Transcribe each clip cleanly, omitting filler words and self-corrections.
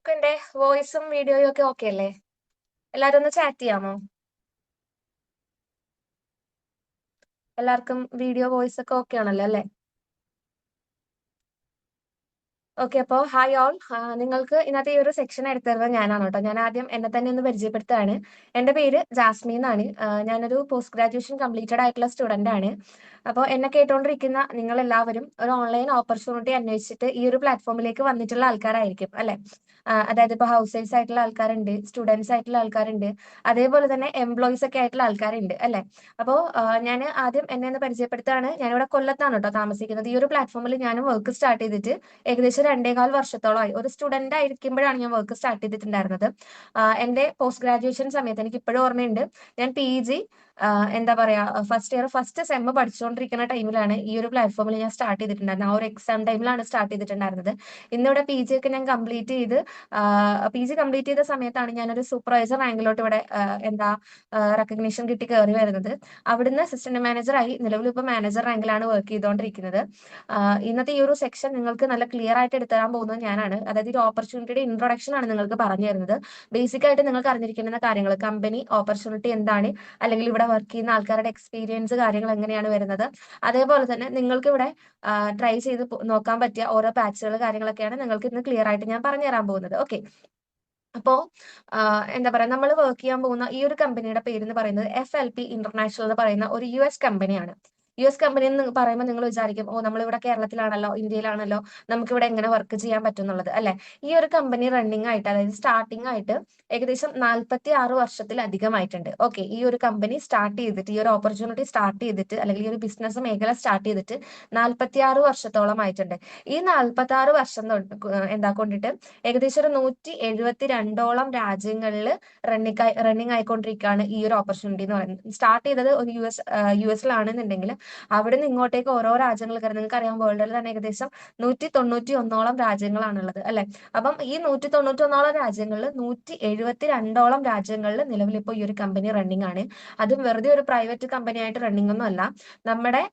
എല്ലാവർക്കും എന്റെ വോയിസും വീഡിയോയും ഒക്കെ ഓക്കെ അല്ലേ? എല്ലാരും ഒന്ന് ചാറ്റ് ചെയ്യാമോ? എല്ലാവർക്കും വീഡിയോ വോയിസ് ഒക്കെ ഓക്കെ ആണല്ലോ അല്ലേ? ഓക്കെ, അപ്പോൾ ഹായ് ഓൾ. നിങ്ങൾക്ക് ഇന്നത്തെ ഈ ഒരു സെക്ഷൻ എടുത്തത് ഞാനാണ് കേട്ടോ. ഞാൻ ആദ്യം എന്നെ തന്നെ ഒന്ന് പരിചയപ്പെടുത്തുകയാണ്. എൻ്റെ പേര് ജാസ്മി എന്നാണ്. ഞാനൊരു പോസ്റ്റ് ഗ്രാജുവേഷൻ കംപ്ലീറ്റഡ് ആയിട്ടുള്ള സ്റ്റുഡൻ്റ് ആണ്. അപ്പോൾ എന്നെ കേട്ടുകൊണ്ടിരിക്കുന്ന നിങ്ങൾ എല്ലാവരും ഒരു ഓൺലൈൻ ഓപ്പർച്യൂണിറ്റി അന്വേഷിച്ചിട്ട് ഈ ഒരു പ്ലാറ്റ്ഫോമിലേക്ക് വന്നിട്ടുള്ള ആൾക്കാരായിരിക്കും അല്ലെ? അതായത് ഇപ്പോൾ ഹൗസ് വൈഫ്സ് ആയിട്ടുള്ള ആൾക്കാരുണ്ട്, സ്റ്റുഡൻസ് ആയിട്ടുള്ള ആൾക്കാരുണ്ട്, അതേപോലെ തന്നെ എംപ്ലോയീസ് ഒക്കെ ആയിട്ടുള്ള ആൾക്കാരുണ്ട് അല്ലെ? അപ്പോൾ ഞാൻ ആദ്യം എന്നെ ഒന്ന് പരിചയപ്പെടുത്തുകയാണ്. ഞാനിവിടെ കൊല്ലത്താണ് കേട്ടോ താമസിക്കുന്നത്. ഈ ഒരു പ്ലാറ്റ്ഫോമിൽ ഞാൻ വർക്ക് സ്റ്റാർട്ട് ചെയ്തിട്ട് ഏകദേശം 2.25 വർഷത്തോളമായി. ഒരു സ്റ്റുഡന്റ് ആയിരിക്കുമ്പോഴാണ് ഞാൻ വർക്ക് സ്റ്റാർട്ട് ചെയ്തിട്ടുണ്ടായിരുന്നത്. എന്റെ പോസ്റ്റ് ഗ്രാജുവേഷൻ സമയത്ത് എനിക്ക് ഇപ്പോഴും ഓർമ്മയുണ്ട്. ഞാൻ PG എന്താ പറയാ ഫസ്റ്റ് ഇയർ ഫസ്റ്റ് സെം പഠിച്ചുകൊണ്ടിരിക്കുന്ന ടൈമിലാണ് ഈ ഒരു പ്ലാറ്റ്ഫോമിൽ ഞാൻ സ്റ്റാർട്ട് ചെയ്തിട്ടുണ്ടായിരുന്നത്. ആ ഒരു എക്സാം ടൈമിലാണ് സ്റ്റാർട്ട് ചെയ്തിട്ടുണ്ടായിരുന്നത്. ഇന്നിവിടെ PG ഒക്കെ ഞാൻ കംപ്ലീറ്റ് ചെയ്ത് PG കംപ്ലീറ്റ് ചെയ്ത സമയത്താണ് ഞാനൊരു സൂപ്പർവൈസർ റാങ്കിലോട്ട് ഇവിടെ എന്താ റെക്കഗ്നീഷൻ കിട്ടി കയറി വരുന്നത്. അവിടുന്ന് അസിസ്റ്റന്റ് മാനേജറായി നിലവിൽ ഇപ്പോൾ മാനേജർ റാങ്കിലാണ് വർക്ക് ചെയ്തുകൊണ്ടിരിക്കുന്നത്. ഇന്നത്തെ ഈ ഒരു സെക്ഷൻ നിങ്ങൾക്ക് നല്ല ക്ലിയർ ആയിട്ട് എടുത്തുതരാൻ പോകുന്നത് ഞാനാണ്. അതായത് ഒരു ഓപ്പർച്യൂണിറ്റിയുടെ ഇൻട്രൊഡക്ഷൻ ആണ് നിങ്ങൾക്ക് പറഞ്ഞു തരുന്നത്. ബേസിക് ആയിട്ട് നിങ്ങൾക്ക് അറിഞ്ഞിരിക്കുന്ന കാര്യങ്ങൾ, കമ്പനി ഓപ്പർച്യൂണിറ്റി എന്താണ്, അല്ലെങ്കിൽ ഇവിടെ വർക്ക് ചെയ്യുന്ന ആൾക്കാരുടെ എക്സ്പീരിയൻസ് കാര്യങ്ങൾ എങ്ങനെയാണ് വരുന്നത്, അതേപോലെ തന്നെ നിങ്ങൾക്ക് ഇവിടെ ട്രൈ ചെയ്ത് നോക്കാൻ പറ്റിയ ഓരോ പാച്ചുകൾ കാര്യങ്ങളൊക്കെയാണ് നിങ്ങൾക്ക് ഇന്ന് ക്ലിയർ ആയിട്ട് ഞാൻ പറഞ്ഞു തരാൻ പോകുന്നത്. ഓക്കെ, അപ്പോ എന്താ പറയാ, നമ്മൾ വർക്ക് ചെയ്യാൻ പോകുന്ന ഈ ഒരു കമ്പനിയുടെ പേര് എന്ന് പറയുന്നത് FLP ഇന്റർനാഷണൽ എന്ന് പറയുന്ന ഒരു US കമ്പനിയാണ്. US കമ്പനി എന്ന് പറയുമ്പോൾ നിങ്ങൾ വിചാരിക്കും, ഓ നമ്മളിവിടെ കേരളത്തിലാണല്ലോ, ഇന്ത്യയിലാണല്ലോ, നമുക്കിവിടെ എങ്ങനെ വർക്ക് ചെയ്യാൻ പറ്റും എന്നുള്ളത് അല്ലെ? ഈ ഒരു കമ്പനി റണ്ണിങ് ആയിട്ട്, അതായത് സ്റ്റാർട്ടിംഗ് ആയിട്ട് ഏകദേശം 46 വർഷത്തിലധികമായിട്ടുണ്ട്. ഓക്കെ, ഈ ഒരു കമ്പനി സ്റ്റാർട്ട് ചെയ്തിട്ട്, ഈ ഒരു ഓപ്പർച്യൂണിറ്റി സ്റ്റാർട്ട് ചെയ്തിട്ട്, അല്ലെങ്കിൽ ഈ ഒരു ബിസിനസ് മേഖല സ്റ്റാർട്ട് ചെയ്തിട്ട് 46 വർഷത്തോളം ആയിട്ടുണ്ട്. ഈ 46 വർഷം എന്താ കൊണ്ടിട്ട് ഏകദേശം ഒരു 172ഓളം രാജ്യങ്ങളിൽ റണ്ണിങ് ആയിക്കൊണ്ടിരിക്കുകയാണ് ഈ ഒരു ഓപ്പർച്യൂണിറ്റി എന്ന് പറയുന്നത്. സ്റ്റാർട്ട് ചെയ്തത് ഒരു US ലാണെന്നുണ്ടെങ്കിൽ അവിടെ നിന്ന് ഇങ്ങോട്ടേക്ക് ഓരോ രാജ്യങ്ങൾ കയറി, നിങ്ങൾക്ക് അറിയാം വേൾഡിൽ തന്നെ ഏകദേശം 191ഓളം രാജ്യങ്ങളാണുള്ളത് അല്ലെ? അപ്പം ഈ 191ഓളം രാജ്യങ്ങളിൽ 172ഓളം രാജ്യങ്ങളിൽ നിലവിൽ ഇപ്പോൾ ഈ ഒരു കമ്പനി റണ്ണിങ് ആണ്. അതും വെറുതെ ഒരു പ്രൈവറ്റ് കമ്പനി ആയിട്ട് റണ്ണിങ് ഒന്നും അല്ല. നമ്മുടെ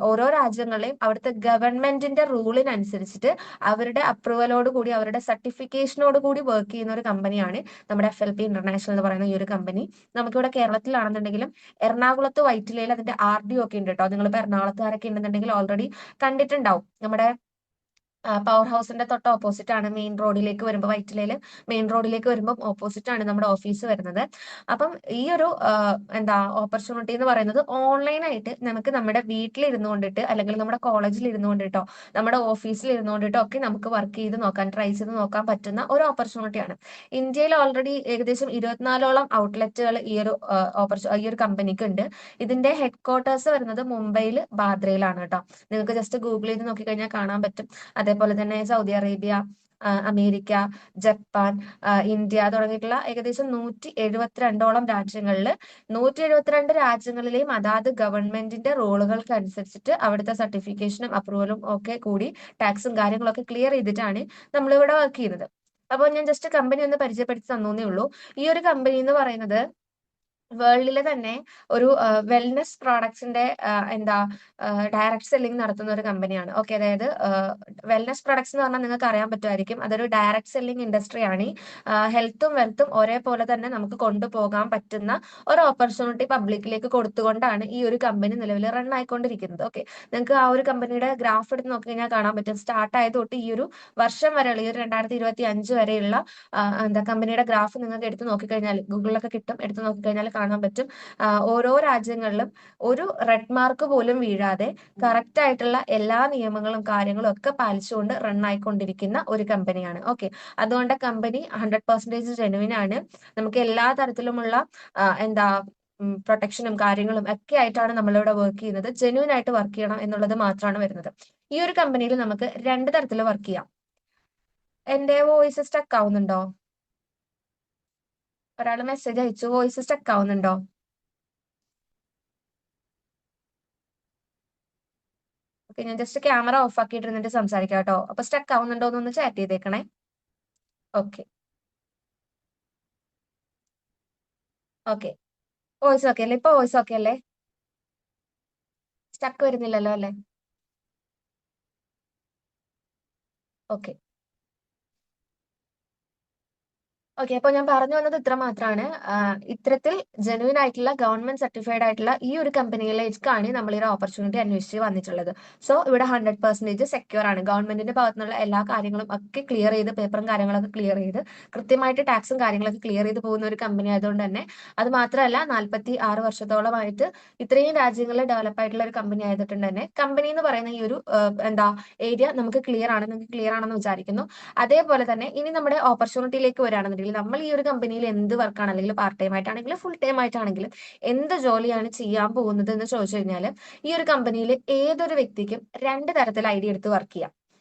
ഓരോ രാജ്യങ്ങളെയും അവിടുത്തെ ഗവൺമെന്റിന്റെ റൂളിനനുസരിച്ചിട്ട് അവരുടെ അപ്രൂവലോട് കൂടി, അവരുടെ സർട്ടിഫിക്കേഷനോട് കൂടി വർക്ക് ചെയ്യുന്ന ഒരു കമ്പനിയാണ് നമ്മുടെ FLP ഇന്റർനാഷണൽ എന്ന് പറയുന്ന ഈ ഒരു കമ്പനി. നമുക്കിവിടെ കേരളത്തിലാണെന്നുണ്ടെങ്കിലും എറണാകുളത്ത് വൈറ്റിലയിൽ അതിന്റെ RD ഒക്കെ ഉണ്ട് കേട്ടോ. നിങ്ങളിപ്പോൾ എറണാകുളത്തുകാരൊക്കെ ഉണ്ടെന്നുണ്ടെങ്കിൽ ഓൾറെഡി കണ്ടിട്ടുണ്ടാവും. നമ്മുടെ പവർ ഹൗസിന്റെ തൊട്ട് ഓപ്പോസിറ്റ് ആണ്. മെയിൻ റോഡിലേക്ക് വരുമ്പോൾ, വൈറ്റിലയില് മെയിൻ റോഡിലേക്ക് വരുമ്പോൾ ഓപ്പോസിറ്റ് ആണ് നമ്മുടെ ഓഫീസ് വരുന്നത്. അപ്പം ഈ ഒരു എന്താ ഓപ്പർച്യൂണിറ്റി എന്ന് പറയുന്നത് ഓൺലൈനായിട്ട് നമുക്ക് നമ്മുടെ വീട്ടിൽ ഇരുന്നുകൊണ്ടിട്ട്, അല്ലെങ്കിൽ നമ്മുടെ കോളേജിൽ ഇരുന്നുകൊണ്ടിട്ടോ, നമ്മുടെ ഓഫീസിൽ ഇരുന്നുകൊണ്ടിട്ടോ ഒക്കെ നമുക്ക് വർക്ക് ചെയ്ത് നോക്കാൻ, ട്രൈ ചെയ്ത് നോക്കാൻ പറ്റുന്ന ഒരു ഓപ്പർച്യൂണിറ്റിയാണ്. ഇന്ത്യയിൽ ഓൾറെഡി ഏകദേശം 24ഓളം ഔട്ട്ലെറ്റുകൾ ഈ ഒരു കമ്പനിക്ക് ഉണ്ട്. ഇതിന്റെ ഹെഡ് ക്വാർട്ടേഴ്സ് വരുന്നത് മുംബൈയിൽ, ബാന്ദ്രയിലാണ് കേട്ടോ. നിങ്ങൾക്ക് ജസ്റ്റ് ഗൂഗിൾ ചെയ്ത് നോക്കിക്കഴിഞ്ഞാൽ കാണാൻ പറ്റും. അതേപോലെ തന്നെ Saudi Arabia, America, Japan, India തുടങ്ങിയിട്ടുള്ള ഏകദേശം 172ഓളം രാജ്യങ്ങളിൽ, 172 രാജ്യങ്ങളിലെയും അതാത് ഗവൺമെന്റിന്റെ റോളുകൾക്ക് അനുസരിച്ചിട്ട് അവിടുത്തെ സർട്ടിഫിക്കേഷനും അപ്രൂവലും ഒക്കെ കൂടി ടാക്സും കാര്യങ്ങളൊക്കെ ക്ലിയർ ചെയ്തിട്ടാണ് നമ്മളിവിടെ വർക്ക് ചെയ്യുന്നത്. അപ്പോൾ ഞാൻ ജസ്റ്റ് കമ്പനി ഒന്ന് പരിചയപ്പെടുത്തി തന്നേ ഉള്ളൂ. ഈ ഒരു കമ്പനി എന്ന് പറയുന്നത് വേൾഡിലെ തന്നെ ഒരു വെൽനെസ് പ്രോഡക്ട്സിന്റെ എന്താ ഡയറക്ട് സെല്ലിംഗ് നടത്തുന്ന ഒരു കമ്പനിയാണ്. ഓക്കെ, അതായത് വെൽനെസ് പ്രോഡക്ട്സ് എന്ന് പറഞ്ഞാൽ നിങ്ങൾക്ക് അറിയാൻ പറ്റുമായിരിക്കും, അതൊരു ഡയറക്ട് സെല്ലിംഗ് ഇൻഡസ്ട്രിയാണ്. ഹെൽത്തും വെൽത്തും ഒരേപോലെ തന്നെ നമുക്ക് കൊണ്ടുപോകാൻ പറ്റുന്ന ഒരു ഓപ്പർച്യൂണിറ്റി പബ്ലിക്കിലേക്ക് കൊടുത്തുകൊണ്ടാണ് ഈ ഒരു കമ്പനി നിലവിൽ റൺ ആയിക്കൊണ്ടിരിക്കുന്നത്. ഓക്കെ, നിങ്ങൾക്ക് ആ ഒരു കമ്പനിയുടെ ഗ്രാഫ് എടുത്ത് നോക്കിക്കഴിഞ്ഞാൽ കാണാൻ പറ്റും. സ്റ്റാർട്ട് ആയത് തൊട്ട് ഈ ഒരു വർഷം വരെയുള്ള, ഈ ഒരു 2025 വരെയുള്ള എന്താ കമ്പനിയുടെ ഗ്രാഫ് നിങ്ങൾക്ക് എടുത്ത് നോക്കിക്കഴിഞ്ഞാൽ, ഗൂഗിളിലൊക്കെ കിട്ടും, എടുത്ത് നോക്കിക്കഴിഞ്ഞാൽ കാണാൻ പറ്റും. ഓരോ രാജ്യങ്ങളിലും ഒരു റെഡ് മാർക്ക് പോലും വീഴാതെ കറക്റ്റ് ആയിട്ടുള്ള എല്ലാ നിയമങ്ങളും കാര്യങ്ങളും ഒക്കെ പാലിച്ചുകൊണ്ട് റൺ ആയിക്കൊണ്ടിരിക്കുന്ന ഒരു കമ്പനിയാണ്. ഓക്കെ, അതുകൊണ്ട് കമ്പനി 100% ജെനുവിൻ ആണ്. നമുക്ക് എല്ലാ തരത്തിലുമുള്ള എന്താ പ്രൊട്ടക്ഷനും കാര്യങ്ങളും ഒക്കെ ആയിട്ടാണ് നമ്മളിവിടെ വർക്ക് ചെയ്യുന്നത്. ജെനുവിൻ ആയിട്ട് വർക്ക് ചെയ്യണം എന്നുള്ളത് മാത്രമാണ് വരുന്നത്. ഈ ഒരു കമ്പനിയിൽ നമുക്ക് രണ്ട് തരത്തിൽ വർക്ക് ചെയ്യാം. എന്റെ വോയിസ് സ്റ്റക്ക് ആവുന്നുണ്ടോ? ഒരാൾ മെസ്സേജ് അയച്ചു, വോയിസ് സ്റ്റക്ക് ആവുന്നുണ്ടോ? ഓക്കെ, ഞാൻ ജസ്റ്റ് ക്യാമറ ഓഫ് ആക്കിയിട്ടിരുന്നിട്ട് സംസാരിക്കാം കേട്ടോ. അപ്പൊ സ്റ്റക്ക് ആവുന്നുണ്ടോ എന്നൊന്ന് ചാറ്റ് ചെയ്തേക്കണേ. ഓക്കെ ഓക്കെ, വോയിസ് ഓക്കെ അല്ലേ? ഇപ്പൊ വോയിസ് ഓക്കെ അല്ലേ? സ്റ്റക്ക് വരുന്നില്ലല്ലോ അല്ലേ? Okay okay. അപ്പോൾ ഞാൻ പറഞ്ഞു വന്നത് ഇത്ര മാത്രമാണ്. ഇത്തരത്തിൽ ജെന്യുയിൻ ആയിട്ടുള്ള ഗവൺമെന്റ് സർട്ടിഫൈഡ് ആയിട്ടുള്ള ഈ ഒരു കമ്പനിയിലേക്കാണ് നമ്മൾ ഈ ഒരു ഓപ്പർച്യൂണിറ്റി അന്വേഷിച്ച് വന്നിട്ടുള്ളത്. സോ ഇവിടെ 100% സെക്യൂർ ആണ്. ഗവൺമെന്റിന്റെ ഭാഗത്തു നിന്നുള്ള എല്ലാ കാര്യങ്ങളും ഒക്കെ ക്ലിയർ ചെയ്ത്, പേപ്പറും കാര്യങ്ങളൊക്കെ ക്ലിയർ ചെയ്ത്, കൃത്യമായിട്ട് ടാക്സും കാര്യങ്ങളൊക്കെ ക്ലിയർ ചെയ്ത് പോകുന്ന ഒരു കമ്പനി ആയതുകൊണ്ട് തന്നെ, അത് മാത്രമല്ല 46 വർഷത്തോളമായിട്ട് ഇത്രയും രാജ്യങ്ങളിൽ ഡെവലപ്പ് ആയിട്ടുള്ള ഒരു കമ്പനി ആയതുകൊണ്ട് തന്നെ, കമ്പനി എന്ന് പറയുന്ന ഈ ഒരു ഏരിയ നമുക്ക് ക്ലിയർ ആണ്. നിങ്ങൾക്ക് ക്ലിയർ ആണെന്ന് വിചാരിക്കുന്നു. അതേപോലെ തന്നെ ഇനി നമ്മുടെ ഓപ്പർച്യൂണിറ്റിയിലേക്ക് വരികയാണെന്നുണ്ടെങ്കിൽ, നമ്മൾ ഈ ഒരു കമ്പനിയിൽ എന്ത് വർക്കാണ്, അല്ലെങ്കിൽ പാർട്ട് ടൈം ആയിട്ടാണെങ്കിലും ഫുൾ ടൈം ആയിട്ടാണെങ്കിലും എന്ത് ജോലിയാണ് ചെയ്യാൻ പോകുന്നത് എന്ന് ചോദിച്ചു കഴിഞ്ഞാൽ, ഈ ഒരു കമ്പനിയിൽ ഏതൊരു വ്യക്തിക്കും രണ്ട് തരത്തിൽ ഐഡിയ എടുത്ത് വർക്ക് ചെയ്യാം.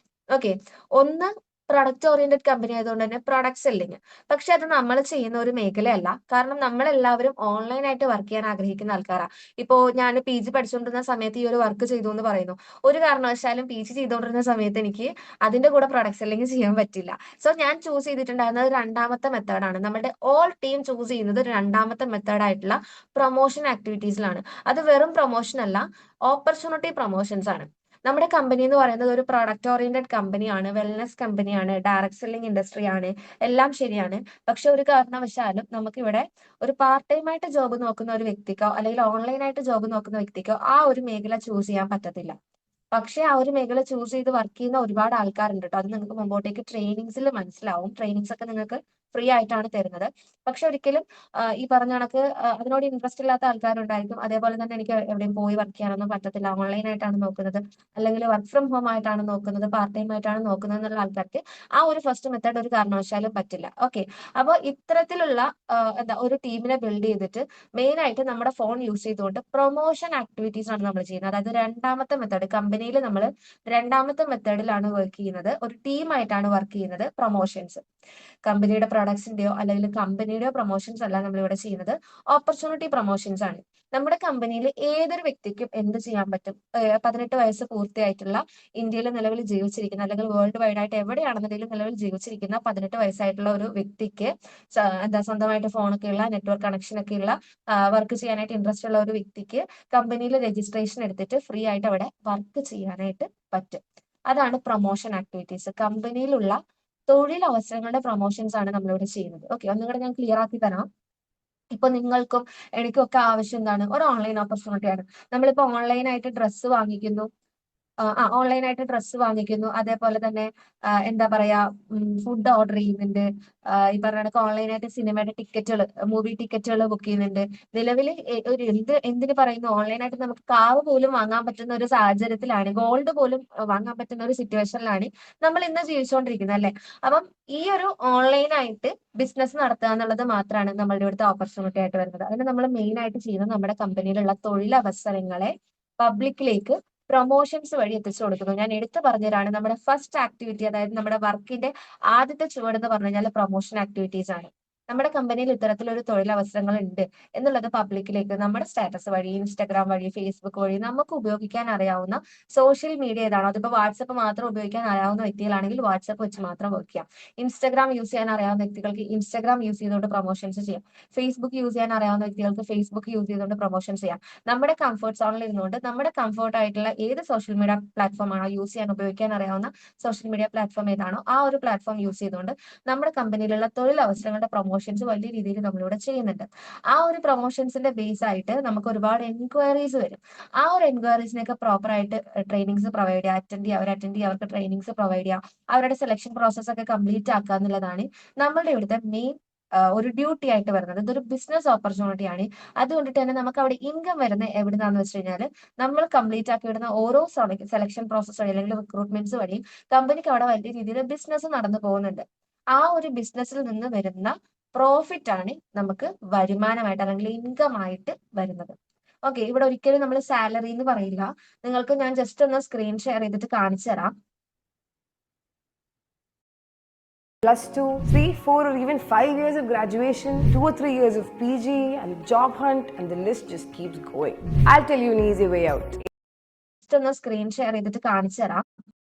ഓക്കെ. ഒന്ന്, പ്രൊഡക്റ്റ് ഓറിയന്റഡ് കമ്പനി ആയതുകൊണ്ട് തന്നെ പ്രൊഡക്റ്റ് സെല്ലിങ്. പക്ഷെ അത് നമ്മൾ ചെയ്യുന്ന ഒരു മേഖലയല്ല. കാരണം നമ്മളെല്ലാവരും ഓൺലൈനായിട്ട് വർക്ക് ചെയ്യാൻ ആഗ്രഹിക്കുന്ന ആൾക്കാരാണ്. ഇപ്പോ ഞാൻ PG പഠിച്ചുകൊണ്ടിരുന്ന സമയത്ത് ഈ ഒരു വർക്ക് ചെയ്തു എന്ന് പറയുന്നു. ഒരു കാരണവശാലും PG ചെയ്തുകൊണ്ടിരുന്ന സമയത്ത് എനിക്ക് അതിന്റെ കൂടെ പ്രൊഡക്റ്റ് സെല്ലിങ് ചെയ്യാൻ പറ്റില്ല. സോ ഞാൻ ചൂസ് ചെയ്തിട്ടുണ്ടായിരുന്നത് രണ്ടാമത്തെ മെത്തേഡാണ്. നമ്മുടെ ഓൾ ടീം ചൂസ് ചെയ്യുന്നത് രണ്ടാമത്തെ മെത്തേഡ് ആയിട്ടുള്ള പ്രൊമോഷൻ ആക്ടിവിറ്റീസിലാണ്. അത് വെറും പ്രൊമോഷൻ അല്ല, ഓപ്പർച്യൂണിറ്റി പ്രൊമോഷൻസ് ആണ്. നമ്മുടെ കമ്പനി എന്ന് പറയുന്നത് ഒരു പ്രൊഡക്റ്റ് ഓറിയന്റഡ് കമ്പനിയാണ്, വെൽനസ് കമ്പനിയാണ്, ഡയറക്ട് സെല്ലിംഗ് ഇൻഡസ്ട്രി ആണ്, എല്ലാം ശരിയാണ്. പക്ഷെ ഒരു കാരണവശാലും നമുക്കിവിടെ ഒരു പാർട്ട് ടൈം ആയിട്ട് ജോബ് നോക്കുന്ന ഒരു വ്യക്തിക്കോ, അല്ലെങ്കിൽ ഓൺലൈൻ ആയിട്ട് ജോബ് നോക്കുന്ന വ്യക്തിക്കോ ആ ഒരു മേഖല ചൂസ് ചെയ്യാൻ പറ്റത്തില്ല. പക്ഷെ ആ ഒരു മേഖല ചൂസ് ചെയ്ത് വർക്ക് ചെയ്യുന്ന ഒരുപാട് ആൾക്കാരുണ്ട് കേട്ടോ. അത് നിങ്ങൾക്ക് മുമ്പോട്ടേക്ക് ട്രെയിനിങ്സിൽ മനസ്സിലാവും. ട്രെയിനിങ്സ് ഒക്കെ നിങ്ങൾക്ക് ഫ്രീ ആയിട്ടാണ് തരുന്നത്. പക്ഷെ ഒരിക്കലും ഈ പറഞ്ഞ കണക്ക് അതിനോട് ഇൻട്രസ്റ്റ് ഇല്ലാത്ത ആൾക്കാരുണ്ടായിരിക്കും. അതേപോലെ തന്നെ എനിക്ക് എവിടെയും പോയി വർക്ക് ചെയ്യാനൊന്നും പറ്റത്തില്ല, ഓൺലൈൻ ആയിട്ടാണ് നോക്കുന്നത്, അല്ലെങ്കിൽ വർക്ക് ഫ്രം ഹോം ആയിട്ടാണ് നോക്കുന്നത്, പാർട്ട് ടൈം ആയിട്ടാണ് നോക്കുന്നത് എന്നുള്ള ആൾക്കാർക്ക് ആ ഒരു ഫസ്റ്റ് മെത്തേഡ് ഒരു കാരണവശാലും പറ്റില്ല. ഓക്കെ. അപ്പോൾ ഇത്തരത്തിലുള്ള ഒരു ടീമിനെ ബിൽഡ് ചെയ്തിട്ട് മെയിൻ ആയിട്ട് നമ്മുടെ ഫോൺ യൂസ് ചെയ്തുകൊണ്ട് പ്രൊമോഷൻ ആക്ടിവിറ്റീസ് ആണ് നമ്മൾ ചെയ്യുന്നത്. അതായത് രണ്ടാമത്തെ മെത്തേഡ്, കമ്പനിയിൽ നമ്മൾ രണ്ടാമത്തെ മെത്തേഡിലാണ് വർക്ക് ചെയ്യുന്നത്. ഒരു ടീമായിട്ടാണ് വർക്ക് ചെയ്യുന്നത്. പ്രൊമോഷൻസ്, കമ്പനിയുടെ പ്രൊഡക്ട്സിന്റെയോ അല്ലെങ്കിൽ കമ്പനിയുടെയോ പ്രൊമോഷൻസ് അല്ല നമ്മൾ ഇവിടെ ചെയ്യുന്നത്, ഓപ്പർച്യൂണിറ്റി പ്രൊമോഷൻസ് ആണ്. നമ്മുടെ കമ്പനിയിൽ ഏതൊരു വ്യക്തിക്കും എന്ത് ചെയ്യാൻ പറ്റും? 18 വയസ്സ് പൂർത്തിയായിട്ടുള്ള, ഇന്ത്യയിൽ നിലവിൽ ജീവിച്ചിരിക്കുന്ന, അല്ലെങ്കിൽ വേൾഡ് വൈഡ് ആയിട്ട് എവിടെയാണെന്നുണ്ടെങ്കിലും നിലവിൽ ജീവിച്ചിരിക്കുന്ന 18 വയസ്സായിട്ടുള്ള ഒരു വ്യക്തിക്ക് സ്വന്തമായിട്ട് ഫോണൊക്കെ ഉള്ള, നെറ്റ്വർക്ക് കണക്ഷൻ ഒക്കെ ഉള്ള, വർക്ക് ചെയ്യാനായിട്ട് ഇൻട്രസ്റ്റ് ഉള്ള ഒരു വ്യക്തിക്ക് കമ്പനിയിൽ രജിസ്ട്രേഷൻ എടുത്തിട്ട് ഫ്രീ ആയിട്ട് അവിടെ വർക്ക് ചെയ്യാനായിട്ട് പറ്റും. അതാണ് പ്രൊമോഷൻ ആക്ടിവിറ്റീസ്. കമ്പനിയിലുള്ള തൊഴിലവസരങ്ങളുടെ പ്രൊമോഷൻസ് ആണ് നമ്മളിവിടെ ചെയ്യുന്നത്. ഓക്കെ. ഒന്നുകൂടെ ഞാൻ ക്ലിയർ ആക്കി തരാം. ഇപ്പൊ നിങ്ങൾക്കും എനിക്കും ഒക്കെ ആവശ്യം എന്താണ്? ഒരു ഓൺലൈൻ ഓപ്പർച്യൂണിറ്റി ആണ്. നമ്മളിപ്പോ ഓൺലൈൻ ആയിട്ട് ഡ്രസ്സ് വാങ്ങിക്കുന്നു, ഓൺലൈനായിട്ട് ഡ്രസ്സ് വാങ്ങിക്കുന്നു. അതേപോലെ തന്നെ എന്താ പറയാ, ഫുഡ് ഓർഡർ ചെയ്യുന്നുണ്ട്. ഈ പറഞ്ഞ കണക്ക് ഓൺലൈനായിട്ട് സിനിമയുടെ ടിക്കറ്റുകൾ, മൂവി ടിക്കറ്റുകൾ ബുക്ക് ചെയ്യുന്നുണ്ട്. നിലവിൽ ഒരു എന്തിന് പറയുന്നു, ഓൺലൈനായിട്ട് നമുക്ക് കാർ പോലും വാങ്ങാൻ പറ്റുന്ന ഒരു സാഹചര്യത്തിലാണ്, ഗോൾഡ് പോലും വാങ്ങാൻ പറ്റുന്ന ഒരു സിറ്റുവേഷനിലാണ് നമ്മൾ ഇന്ന് ജീവിച്ചുകൊണ്ടിരിക്കുന്നത്, അല്ലെ? അപ്പം ഈ ഒരു ഓൺലൈനായിട്ട് ബിസിനസ് നടത്തുക എന്നുള്ളത് മാത്രമാണ് നമ്മളുടെ ഇവിടുത്തെ ഓപ്പർച്യൂണിറ്റി ആയിട്ട് വരുന്നത്. അതിന് നമ്മൾ മെയിൻ ആയിട്ട് ചെയ്യുന്നത് നമ്മുടെ കമ്പനിയിലുള്ള തൊഴിലവസരങ്ങളെ പബ്ലിക്കിലേക്ക് പ്രൊമോഷൻസ് വഴി എത്തിച്ചു കൊടുക്കുന്നു. ഞാൻ എടുത്തു പറഞ്ഞതാണ് നമ്മുടെ ഫസ്റ്റ് ആക്ടിവിറ്റി, അതായത് നമ്മുടെ വർക്കിന്റെ ആദ്യത്തെ ചുവട് എന്ന് പറഞ്ഞു കഴിഞ്ഞാൽ പ്രൊമോഷൻ ആക്ടിവിറ്റീസ് ആണ്. നമ്മുടെ കമ്പനിയിൽ ഇത്തരത്തിലൊരു തൊഴിലവസരങ്ങൾ ഉണ്ട് എന്നുള്ളത് പബ്ലിക്കിലേക്ക് നമ്മുടെ സ്റ്റാറ്റസ് വഴി, ഇൻസ്റ്റാഗ്രാം വഴി, ഫേസ്ബുക്ക് വഴി നമുക്ക് ഉപയോഗിക്കാൻ അറിയാവുന്ന സോഷ്യൽ മീഡിയ ഏതാണോ, അതിപ്പോ വാട്സപ്പ് മാത്രം ഉപയോഗിക്കാൻ അറിയാവുന്ന വ്യക്തികളാണെങ്കിൽ വാട്സപ്പ് വെച്ച് മാത്രം വർക്ക് ചെയ്യാം. ഇൻസ്റ്റാഗ്രാം യൂസ് ചെയ്യാൻ അറിയാവുന്ന വ്യക്തികൾക്ക് ഇൻസ്റ്റാഗ്രാം യൂസ് ചെയ്തുകൊണ്ട് പ്രൊമോഷൻസ് ചെയ്യാം. ഫേസ്ബുക്ക് യൂസ് ചെയ്യാൻ അറിയാവുന്ന വ്യക്തികൾക്ക് ഫേസ്ബുക്ക് യൂസ് ചെയ്തുകൊണ്ട് പ്രൊമോഷൻസ് ചെയ്യാം. നമ്മുടെ കംഫർട്ട് സോണിൽ ഇരുന്നുകൊണ്ട് നമ്മുടെ കംഫർട്ട് ആയിട്ടുള്ള ഏത് സോഷ്യൽ മീഡിയ പ്ലാറ്റ്ഫോം ആണോ യൂസ് ചെയ്യാൻ, ഉപയോഗിക്കാൻ അറിയാവുന്ന സോഷ്യൽ മീഡിയ പ്ലാറ്റ്ഫോം ഏതാണോ ആ ഒരു പ്ലാറ്റ്ഫോം യൂസ് ചെയ്തുകൊണ്ട് നമ്മുടെ കമ്പനിയിലുള്ള തൊഴിലവസരങ്ങളുടെ പ്രൊമോഷൻസ് വലിയ രീതിയിൽ നമ്മളിവിടെ ചെയ്യുന്നുണ്ട്. ആ ഒരു പ്രൊമോഷൻസിന്റെ ബേസ് ആയിട്ട് നമുക്ക് ഒരുപാട് എൻക്വയറീസ് വരും. ആ ഒരു എൻക്വയറീസിനൊക്കെ പ്രോപ്പർ ആയിട്ട് ട്രെയിനിങ്സ് പ്രൊവൈഡ് ചെയ്യുക, അറ്റൻഡ് ചെയ്യുക, അവർക്ക് ട്രെയിനിങ്സ് പ്രൊവൈഡ് ചെയ്യുക, അവരുടെ സെലക്ഷൻ പ്രോസസ് ഒക്കെ കംപ്ലീറ്റ് ആക്കുക എന്നുള്ളതാണ് നമ്മളുടെ ഇവിടുത്തെ മെയിൻ ഒരു ഡ്യൂട്ടി ആയിട്ട് വരുന്നത്. ഇതൊരു ബിസിനസ് ഓപ്പർച്യൂണിറ്റി ആണ്. അതുകൊണ്ടിട്ട് തന്നെ നമുക്ക് അവിടെ ഇൻകം വരുന്നത് എവിടുന്നാന്ന് വെച്ച് കഴിഞ്ഞാൽ, നമ്മൾ കംപ്ലീറ്റ് ആക്കി വിടുന്ന ഓരോ സെലക്ഷൻ പ്രോസസ് വഴി അല്ലെങ്കിൽ റിക്രൂട്ട്മെന്റ്സ് വഴിയും കമ്പനിക്ക് അവിടെ വലിയ രീതിയിൽ ബിസിനസ് നടന്നു പോകുന്നുണ്ട്. ആ ഒരു ബിസിനസ്സിൽ നിന്ന് വരുന്ന പ്രോഫിറ്റ് ആണ് നമുക്ക് വരുമാനമായിട്ട് അല്ലെങ്കിൽ ഇൻകം ആയിട്ട് വരുന്നത്. ഓക്കെ. ഇവിടെ ഒരിക്കലും നമ്മൾ സാലറി എന്ന് പറയില്ല. നിങ്ങൾക്ക് ഞാൻ ജസ്റ്റ് ഒന്ന് സ്ക്രീൻ ഷെയർ ചെയ്തിട്ട് കാണിച്ചു തരാം. +2, 3, 4 or even 5 years of graduation, 2 or 3 years of PG and job hunt, and the list just keeps going. I'll tell you an easy way out. Just ഒന്ന് സ്ക്രീൻ ഷെയർ ചെയ്തിട്ട് കാണിച്ചു തരാം.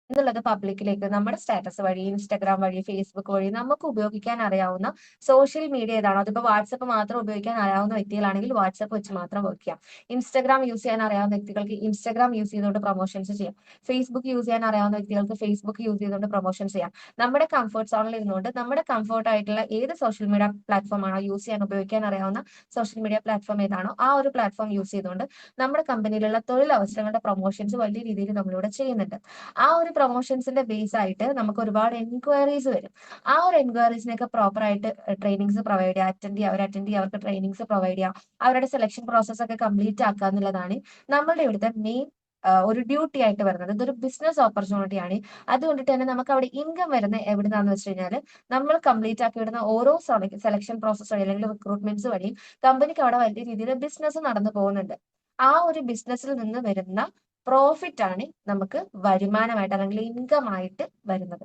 എന്നുള്ളത് പബ്ലിക്കിലേക്ക് നമ്മുടെ സ്റ്റാറ്റസ് വഴി, ഇൻസ്റ്റാഗ്രാം വഴി, ഫേസ്ബുക്ക് വഴി നമുക്ക് ഉപയോഗിക്കാൻ അറിയാവുന്ന സോഷ്യൽ മീഡിയ ഏതാണോ, അതിപ്പോ വാട്സപ്പ് മാത്രം ഉപയോഗിക്കാൻ അറിയാവുന്ന വ്യക്തികളാണെങ്കിൽ വാട്സപ്പ് വെച്ച് മാത്രം വർക്ക് ചെയ്യാം. ഇൻസ്റ്റാഗ്രാം യൂസ് ചെയ്യാൻ അറിയാവുന്ന വ്യക്തികൾക്ക് ഇൻസ്റ്റാഗ്രാം യൂസ് ചെയ്തുകൊണ്ട് പ്രൊമോഷൻസ് ചെയ്യാം. ഫേസ്ബുക്ക് യൂസ് ചെയ്യാൻ അറിയാവുന്ന വ്യക്തികൾക്ക് ഫേസ്ബുക്ക് യൂസ് ചെയ്തുകൊണ്ട് പ്രൊമോഷൻസ് ചെയ്യാം. നമ്മുടെ കംഫർട്ട് സോണിൽ ഇരുന്നുകൊണ്ട് നമ്മുടെ കംഫർട്ട് ആയിട്ടുള്ള ഏത് സോഷ്യൽ മീഡിയ പ്ലാറ്റ്ഫോം ആണോ യൂസ് ചെയ്യാൻ ഉപയോഗിക്കാൻ അറിയാവുന്ന സോഷ്യൽ മീഡിയ പ്ലാറ്റ്ഫോം ഏതാണോ ആ ഒരു പ്ലാറ്റ്ഫോം യൂസ് ചെയ്തുകൊണ്ട് നമ്മുടെ കമ്പനിയിലുള്ള തൊഴിലവസരങ്ങളുടെ പ്രൊമോഷൻസ് വലിയ രീതിയിൽ നമ്മളിവിടെ ചെയ്യുന്നുണ്ട്. ആ ഒരു പ്രൊമോഷൻസിന്റെ ബേസ് ആയിട്ട് നമുക്ക് ഒരുപാട് എൻക്വയറീസ് വരും. ആ ഒരു എൻക്വയറീസിനൊക്കെ പ്രോപ്പർ ആയിട്ട് ട്രെയിനിങ്സ് പ്രൊവൈഡ് ചെയ്യുക, അറ്റൻഡ് ചെയ്യുക, അവർക്ക് ട്രെയിനിങ്സ് പ്രൊവൈഡ് ചെയ്യുക, അവരുടെ സെലക്ഷൻ പ്രോസസ് ഒക്കെ കംപ്ലീറ്റ് ആക്കുക എന്നുള്ളതാണ് നമ്മളുടെ ഇവിടുത്തെ മെയിൻ ഒരു ഡ്യൂട്ടി ആയിട്ട് വരുന്നത്. ഇതൊരു ബിസിനസ് ഓപ്പർച്യൂണിറ്റി ആണ്. അതുകൊണ്ടിട്ട് തന്നെ നമുക്ക് അവിടെ ഇൻകം വരുന്നത് എവിടുന്നാന്ന് വെച്ച് കഴിഞ്ഞാൽ നമ്മൾ കംപ്ലീറ്റ് ആക്കി വിടുന്ന ഓരോ സെലക്ഷൻ പ്രോസസ് വഴി അല്ലെങ്കിൽ റിക്രൂട്ട്മെന്റ്സ് വഴി കമ്പനിക്ക് അവിടെ വലിയ രീതിയിൽ ബിസിനസ് നടന്നു പോകുന്നുണ്ട്. ആ ഒരു ബിസിനസ്സിൽ നിന്ന് വരുന്ന പ്രോഫിറ്റ് ആണ് നമുക്ക് വരുമാനമായിട്ട് അല്ലെങ്കിൽ ഇൻകം ആയിട്ട് വരുന്നത്.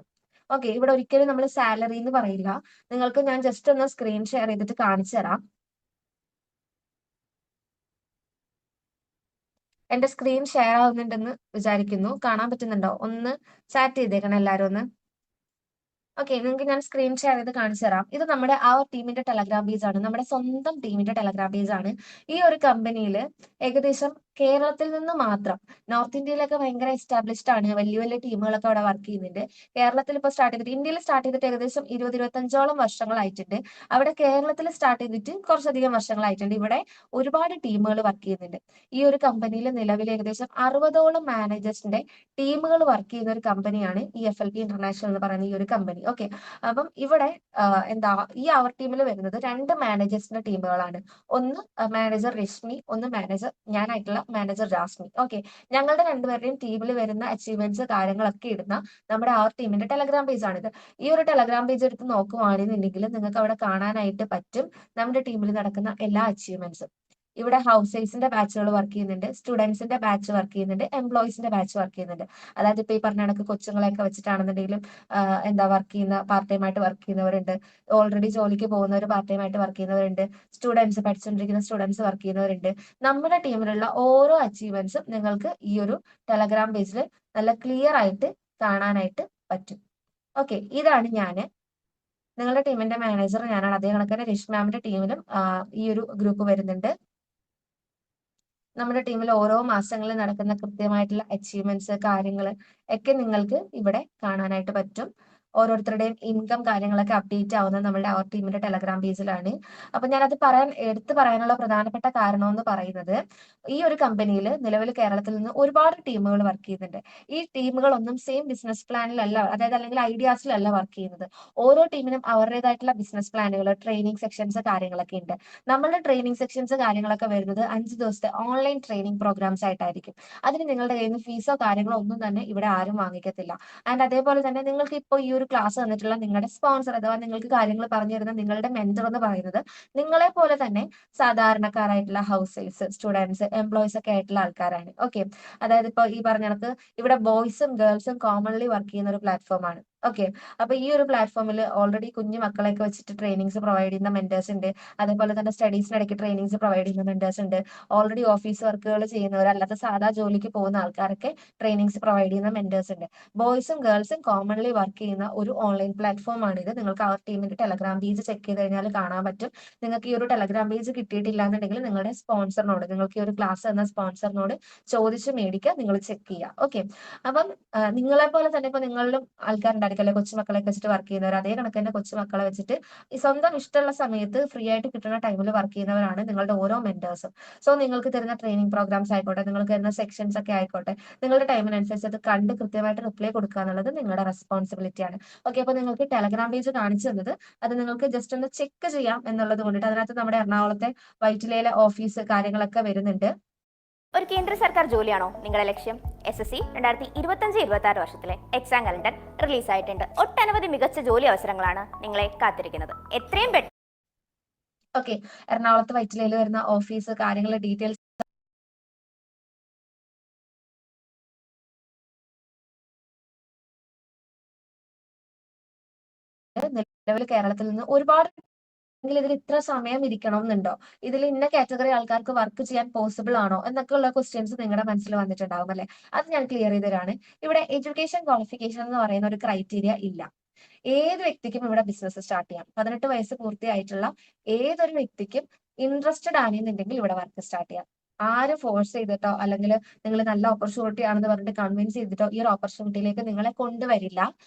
ഓക്കെ, ഇവിടെ ഒരിക്കലും നമ്മൾ സാലറി എന്ന് പറയില്ല. നിങ്ങൾക്ക് ഞാൻ ജസ്റ്റ് ഒന്ന് സ്ക്രീൻ ഷെയർ ചെയ്തിട്ട് കാണിച്ചു തരാം. എന്റെ സ്ക്രീൻ ഷെയർ ആവുന്നുണ്ടെന്ന് വിചാരിക്കുന്നു. കാണാൻ പറ്റുന്നുണ്ടോ? ഒന്ന് ചാറ്റ് ചെയ്തേക്കണം എല്ലാവരും ഒന്ന്. ഓക്കെ, നിങ്ങൾക്ക് ഞാൻ സ്ക്രീൻ ഷെയർ ചെയ്ത് കാണിച്ചു തരാം. ഇത് നമ്മുടെ ആ ടീമിന്റെ ടെലഗ്രാം പേജ് ആണ്, നമ്മുടെ സ്വന്തം ടീമിന്റെ ടെലഗ്രാം പേജ് ആണ്. ഈ ഒരു കമ്പനിയിൽ ഏകദേശം കേരളത്തിൽ നിന്ന് മാത്രം, നോർത്ത് ഇന്ത്യയിലൊക്കെ ഭയങ്കര എസ്റ്റാബ്ലിഷ്ഡ് ആണ്, വലിയ വലിയ ടീമുകളൊക്കെ അവിടെ വർക്ക് ചെയ്യുന്നുണ്ട്. കേരളത്തിൽ ഇപ്പോൾ സ്റ്റാർട്ട് ചെയ്തിട്ട്, ഇന്ത്യയിൽ സ്റ്റാർട്ട് ചെയ്തിട്ട് ഏകദേശം 20-25ഓളം വർഷങ്ങളായിട്ടുണ്ട്. അവിടെ കേരളത്തിൽ സ്റ്റാർട്ട് ചെയ്തിട്ട് കുറച്ചധികം വർഷങ്ങളായിട്ടുണ്ട്. ഇവിടെ ഒരുപാട് ടീമുകൾ വർക്ക് ചെയ്യുന്നുണ്ട്. ഈ ഒരു കമ്പനിയിൽ നിലവിൽ ഏകദേശം 60ഓളം മാനേജേഴ്സിന്റെ ടീമുകൾ വർക്ക് ചെയ്യുന്ന ഒരു കമ്പനിയാണ് ഈ FLP ഇന്റർനാഷണൽ എന്ന് പറയുന്ന ഈ ഒരു കമ്പനി. ഓക്കെ, അപ്പം ഇവിടെ എന്താ ഈ അവർ ടീമിൽ വരുന്നത് 2 മാനേജേഴ്സിന്റെ ടീമുകളാണ്. ഒന്ന് മാനേജർ രശ്മി, ഒന്ന് മാനേജർ ഞാനായിട്ടുള്ള മാനേജർ ജാസ്മി. ഓക്കെ, ഞങ്ങളുടെ രണ്ടുപേരുടെയും ടീമിൽ വരുന്ന അച്ചീവ്മെന്റ്സ് കാര്യങ്ങളൊക്കെ ഇടുന്ന നമ്മുടെ ആ ടീമിന്റെ ടെലഗ്രാം പേജ് ആണിത്. ഈ ഒരു ടെലഗ്രാം പേജ് എടുത്ത് നോക്കുവാണെന്നുണ്ടെങ്കിൽ നിങ്ങൾക്ക് അവിടെ കാണാനായിട്ട് പറ്റും നമ്മുടെ ടീമിൽ നടക്കുന്ന എല്ലാ അച്ചീവ്മെന്റ്സും. ഇവിടെ ഹൗസ് വൈഫ്സിന്റെ ബാച്ചുകൾ വർക്ക് ചെയ്യുന്നുണ്ട്, സ്റ്റുഡൻസിന്റെ ബാച്ച് വർക്ക് ചെയ്യുന്നുണ്ട്, എംപ്ലോയീസിന്റെ ബാച്ച് വർക്ക് ചെയ്യുന്നുണ്ട്. അതായത് ഇപ്പൊ ഈ പറഞ്ഞ കണക്ക് കൊച്ചുങ്ങളെയൊക്കെ വെച്ചിട്ടാണെന്നുണ്ടെങ്കിലും എന്താ വർക്ക് ചെയ്യുന്ന പാർട്ട് ടൈം ആയിട്ട് വർക്ക് ചെയ്യുന്നവരുണ്ട്, ഓൾറെഡി ജോലിക്ക് പോകുന്നവർ പാർട്ട് ടൈം ആയിട്ട് വർക്ക് ചെയ്യുന്നവരുണ്ട്, സ്റ്റുഡൻസ് പഠിച്ചുകൊണ്ടിരിക്കുന്ന സ്റ്റുഡൻസ് വർക്ക് ചെയ്യുന്നവരുണ്ട്. നമ്മുടെ ടീമിലുള്ള ഓരോ അച്ചീവ്മെന്റ്സും നിങ്ങൾക്ക് ഈ ഒരു ടെലഗ്രാം പേജിൽ നല്ല ക്ലിയർ ആയിട്ട് കാണാനായിട്ട് പറ്റും. ഓക്കെ, ഇതാണ് ഞാന്. നിങ്ങളുടെ ടീമിന്റെ മാനേജർ ഞാനാണ്. അതേ കണക്കിന് രശ്മി മാമിന്റെ ടീമിലും ഈ ഒരു ഗ്രൂപ്പ് വരുന്നുണ്ട്. നമ്മുടെ ടീമിൽ ഓരോ മാസങ്ങളിൽ നടക്കുന്ന കൃത്യമായിട്ടുള്ള അച്ചീവ്മെന്റ്സ് കാര്യങ്ങൾ ഒക്കെ നിങ്ങൾക്ക് ഇവിടെ കാണാനായിട്ട് പറ്റും. ഓരോരുത്തരുടെയും ഇൻകം കാര്യങ്ങളൊക്കെ അപ്ഡേറ്റ് ആവുന്നത് നമ്മുടെ അവർ ടീമിന്റെ ടെലഗ്രാം പേജിലാണ്. അപ്പൊ ഞാനത് എടുത്തു പറയാനുള്ള പ്രധാനപ്പെട്ട കാരണം എന്ന് പറയുന്നത്, ഈ ഒരു കമ്പനിയിൽ നിലവിൽ കേരളത്തിൽ നിന്ന് ഒരുപാട് ടീമുകൾ വർക്ക് ചെയ്യുന്നുണ്ട്. ഈ ടീമുകളൊന്നും സെയിം ബിസിനസ് പ്ലാനിലല്ല, അതായത് അല്ലെങ്കിൽ ഐഡിയാസിലല്ല വർക്ക് ചെയ്യുന്നത്. ഓരോ ടീമിനും അവരുടേതായിട്ടുള്ള ബിസിനസ് പ്ലാനുകൾ, ട്രെയിനിങ് സെക്ഷൻസ് കാര്യങ്ങളൊക്കെ ഉണ്ട്. നമ്മളുടെ ട്രെയിനിങ് സെക്ഷൻസ് കാര്യങ്ങളൊക്കെ വരുന്നത് 5 ദിവസത്തെ ഓൺലൈൻ ട്രെയിനിങ് പ്രോഗ്രാംസ് ആയിട്ടായിരിക്കും. അതിന് നിങ്ങളുടെ കയ്യിൽ നിന്ന് ഫീസോ കാര്യങ്ങളോ ഒന്നും തന്നെ ഇവിടെ ആരും വാങ്ങിക്കത്തില്ല. ആൻഡ് അതേപോലെ തന്നെ നിങ്ങൾക്ക് ഇപ്പോൾ ഈ ഒരു ക്ലാസ് തന്നിട്ടുള്ള നിങ്ങളുടെ സ്പോൺസർ അഥവാ നിങ്ങൾക്ക് കാര്യങ്ങൾ പറഞ്ഞു തരുന്ന നിങ്ങളുടെ മെന്റർ എന്ന് പറയുന്നത് നിങ്ങളെ പോലെ തന്നെ സാധാരണക്കാരായിട്ടുള്ള ഹൗസ് വൈഫ്സ്, സ്റ്റുഡൻസ്, എംപ്ലോയീസ് ഒക്കെ ആയിട്ടുള്ള ആൾക്കാരാണ്. ഓക്കെ, അതായത് ഇപ്പൊ ഈ പറഞ്ഞ കണക്ക് ഇവിടെ ബോയ്സും ഗേൾസും കോമൺലി വർക്ക് ചെയ്യുന്ന ഒരു പ്ലാറ്റ്ഫോം ആണ്. ഓക്കെ, അപ്പൊ ഈ ഒരു പ്ലാറ്റ്ഫോമിൽ ഓൾറെഡി കുഞ്ഞു മക്കളെയൊക്കെ വെച്ചിട്ട് ട്രെയിനിങ്സ് പ്രൊവൈഡ് ചെയ്യുന്ന മെന്റേഴ്സ് ഉണ്ട്. അതേപോലെ തന്നെ സ്റ്റഡീസിനിടയ്ക്ക് ട്രെയിനിങ്സ് പ്രൊവൈഡ് ചെയ്യുന്ന മെന്റേഴ്സ് ഉണ്ട്. ഓൾറെഡി ഓഫീസ് വർക്കുകൾ ചെയ്യുന്നവർ, അല്ലാത്ത സാധാ ജോലിക്ക് പോകുന്ന ആൾക്കാരൊക്കെ ട്രെയിനിങ്സ് പ്രൊവൈഡ് ചെയ്യുന്ന മെന്റേഴ്സ് ഉണ്ട്. ബോയ്സും ഗേൾസും കോമൺലി വർക്ക് ചെയ്യുന്ന ഒരു ഓൺലൈൻ പ്ലാറ്റ്ഫോം ആണിത്. നിങ്ങൾക്ക് അവർ ടീമിന്റെ ടെലഗ്രാം പേജ് ചെക്ക് ചെയ്ത് കഴിഞ്ഞാൽ കാണാൻ പറ്റും. നിങ്ങൾക്ക് ഈ ഒരു ടെലഗ്രാം പേജ് കിട്ടിയിട്ടില്ല എന്നുണ്ടെങ്കിൽ നിങ്ങളുടെ സ്പോൺസറിനോട്, നിങ്ങൾക്ക് ഈ ഒരു ക്ലാസ് എന്ന സ്പോൺസറിനോട് ചോദിച്ച് മേടിക്കുക, നിങ്ങൾ ചെക്ക് ചെയ്യുക. ഓക്കെ, അപ്പം നിങ്ങളെ പോലെ തന്നെ ഇപ്പൊ നിങ്ങളിലും ആൾക്കാരുണ്ടായിരിക്കും അല്ലെ, കൊച്ചുമക്കളെ വെച്ചിട്ട് വർക്ക് ചെയ്യുന്നവർ. അതേ കണക്ക് തന്നെ കൊച്ചുമക്കളെ വെച്ചിട്ട് ഈ സ്വന്തം ഇഷ്ടമുള്ള സമയത്ത് ഫ്രീ ആയിട്ട് കിട്ടുന്ന ടൈമിൽ വർക്ക് ചെയ്യുന്നവരാണ് നിങ്ങളുടെ ഓരോ മെന്റേഴ്സും. സോ നിങ്ങൾക്ക് തരുന്ന ട്രെയിനിങ് പ്രോഗ്രാംസ് ആയിക്കോട്ടെ, നിങ്ങൾക്ക് തരുന്ന സെക്ഷൻസ് ഒക്കെ ആയിക്കോട്ടെ, നിങ്ങളുടെ ടൈമിനനുസരിച്ച് അത് കണ്ട് കൃത്യമായിട്ട് റിപ്ലൈ കൊടുക്കുക എന്നുള്ളത് നിങ്ങളുടെ റെസ്പോൺസിബിലിറ്റി ആണ്. ഓക്കെ, അപ്പൊ നിങ്ങൾക്ക് ടെലഗ്രാം പേജ് കാണിച്ചു തന്നത് അത് നിങ്ങൾക്ക് ജസ്റ്റ് ഒന്ന് ചെക്ക് ചെയ്യാം എന്നുള്ളത് കൊണ്ടിട്ട്, അതിനകത്ത് നമ്മുടെ എറണാകുളത്തെ വൈറ്റിലയിലെ ഓഫീസ് കാര്യങ്ങളൊക്കെ വരുന്നുണ്ട്. ഒരു കേന്ദ്ര സർക്കാർ ജോലിയാണോ നിങ്ങളുടെ ലക്ഷ്യം? SSC 2025-26 വർഷത്തിലെ എക്സാം കലണ്ടർ റിലീസായിട്ടുണ്ട്. ഒട്ടനവധി മികച്ച ജോലി അവസരങ്ങളാണ് നിങ്ങളെ കാത്തിരിക്കുന്നത്. എത്രയും പെട്ടെന്ന് ഓക്കെ, എറണാകുളത്ത് വൈറ്റിലയിൽ വരുന്ന ഓഫീസ് കാര്യങ്ങൾ ഡീറ്റെയിൽസ് നിലവിൽ കേരളത്തിൽ നിന്ന് ഒരുപാട് എങ്കിൽ ഇതിൽ ഇത്ര സമയം ഇരിക്കണം എന്നുണ്ടോ? ഇതിൽ ഇന്ന കാറ്റഗറി ആൾക്കാർക്ക് വർക്ക് ചെയ്യാൻ പോസിബിൾ ആണോ? എന്നൊക്കെയുള്ള ക്വസ്റ്റ്യൻസ് നിങ്ങളുടെ മനസ്സിൽ വന്നിട്ടുണ്ടാവും അല്ലെ? അത് ഞാൻ ക്ലിയർ ചെയ്ത് തരാണ്. ഇവിടെ എഡ്യൂക്കേഷൻ ക്വാളിഫിക്കേഷൻ എന്ന് പറയുന്ന ഒരു ക്രൈറ്റീരിയ ഇല്ല. ഏത് വ്യക്തിക്കും ഇവിടെ ബിസിനസ് സ്റ്റാർട്ട് ചെയ്യാം. 18 വയസ്സ് പൂർത്തിയായിട്ടുള്ള ഏതൊരു വ്യക്തിക്കും ഇൻട്രസ്റ്റഡ് ആണെന്നുണ്ടെങ്കിൽ ഇവിടെ വർക്ക് സ്റ്റാർട്ട് ചെയ്യാം. ആരും ഫോഴ്സ് ചെയ്തിട്ടോ അല്ലെങ്കിൽ നിങ്ങൾ നല്ല ഓപ്പർച്യൂണിറ്റി ആണെന്ന് പറഞ്ഞിട്ട് കൺവിൻസ് ചെയ്തിട്ടോ ഈ ഒരു ഓപ്പർച്യൂണിറ്റിയിലേക്ക് നിങ്ങളെ കൊണ്ടുവരില്ല.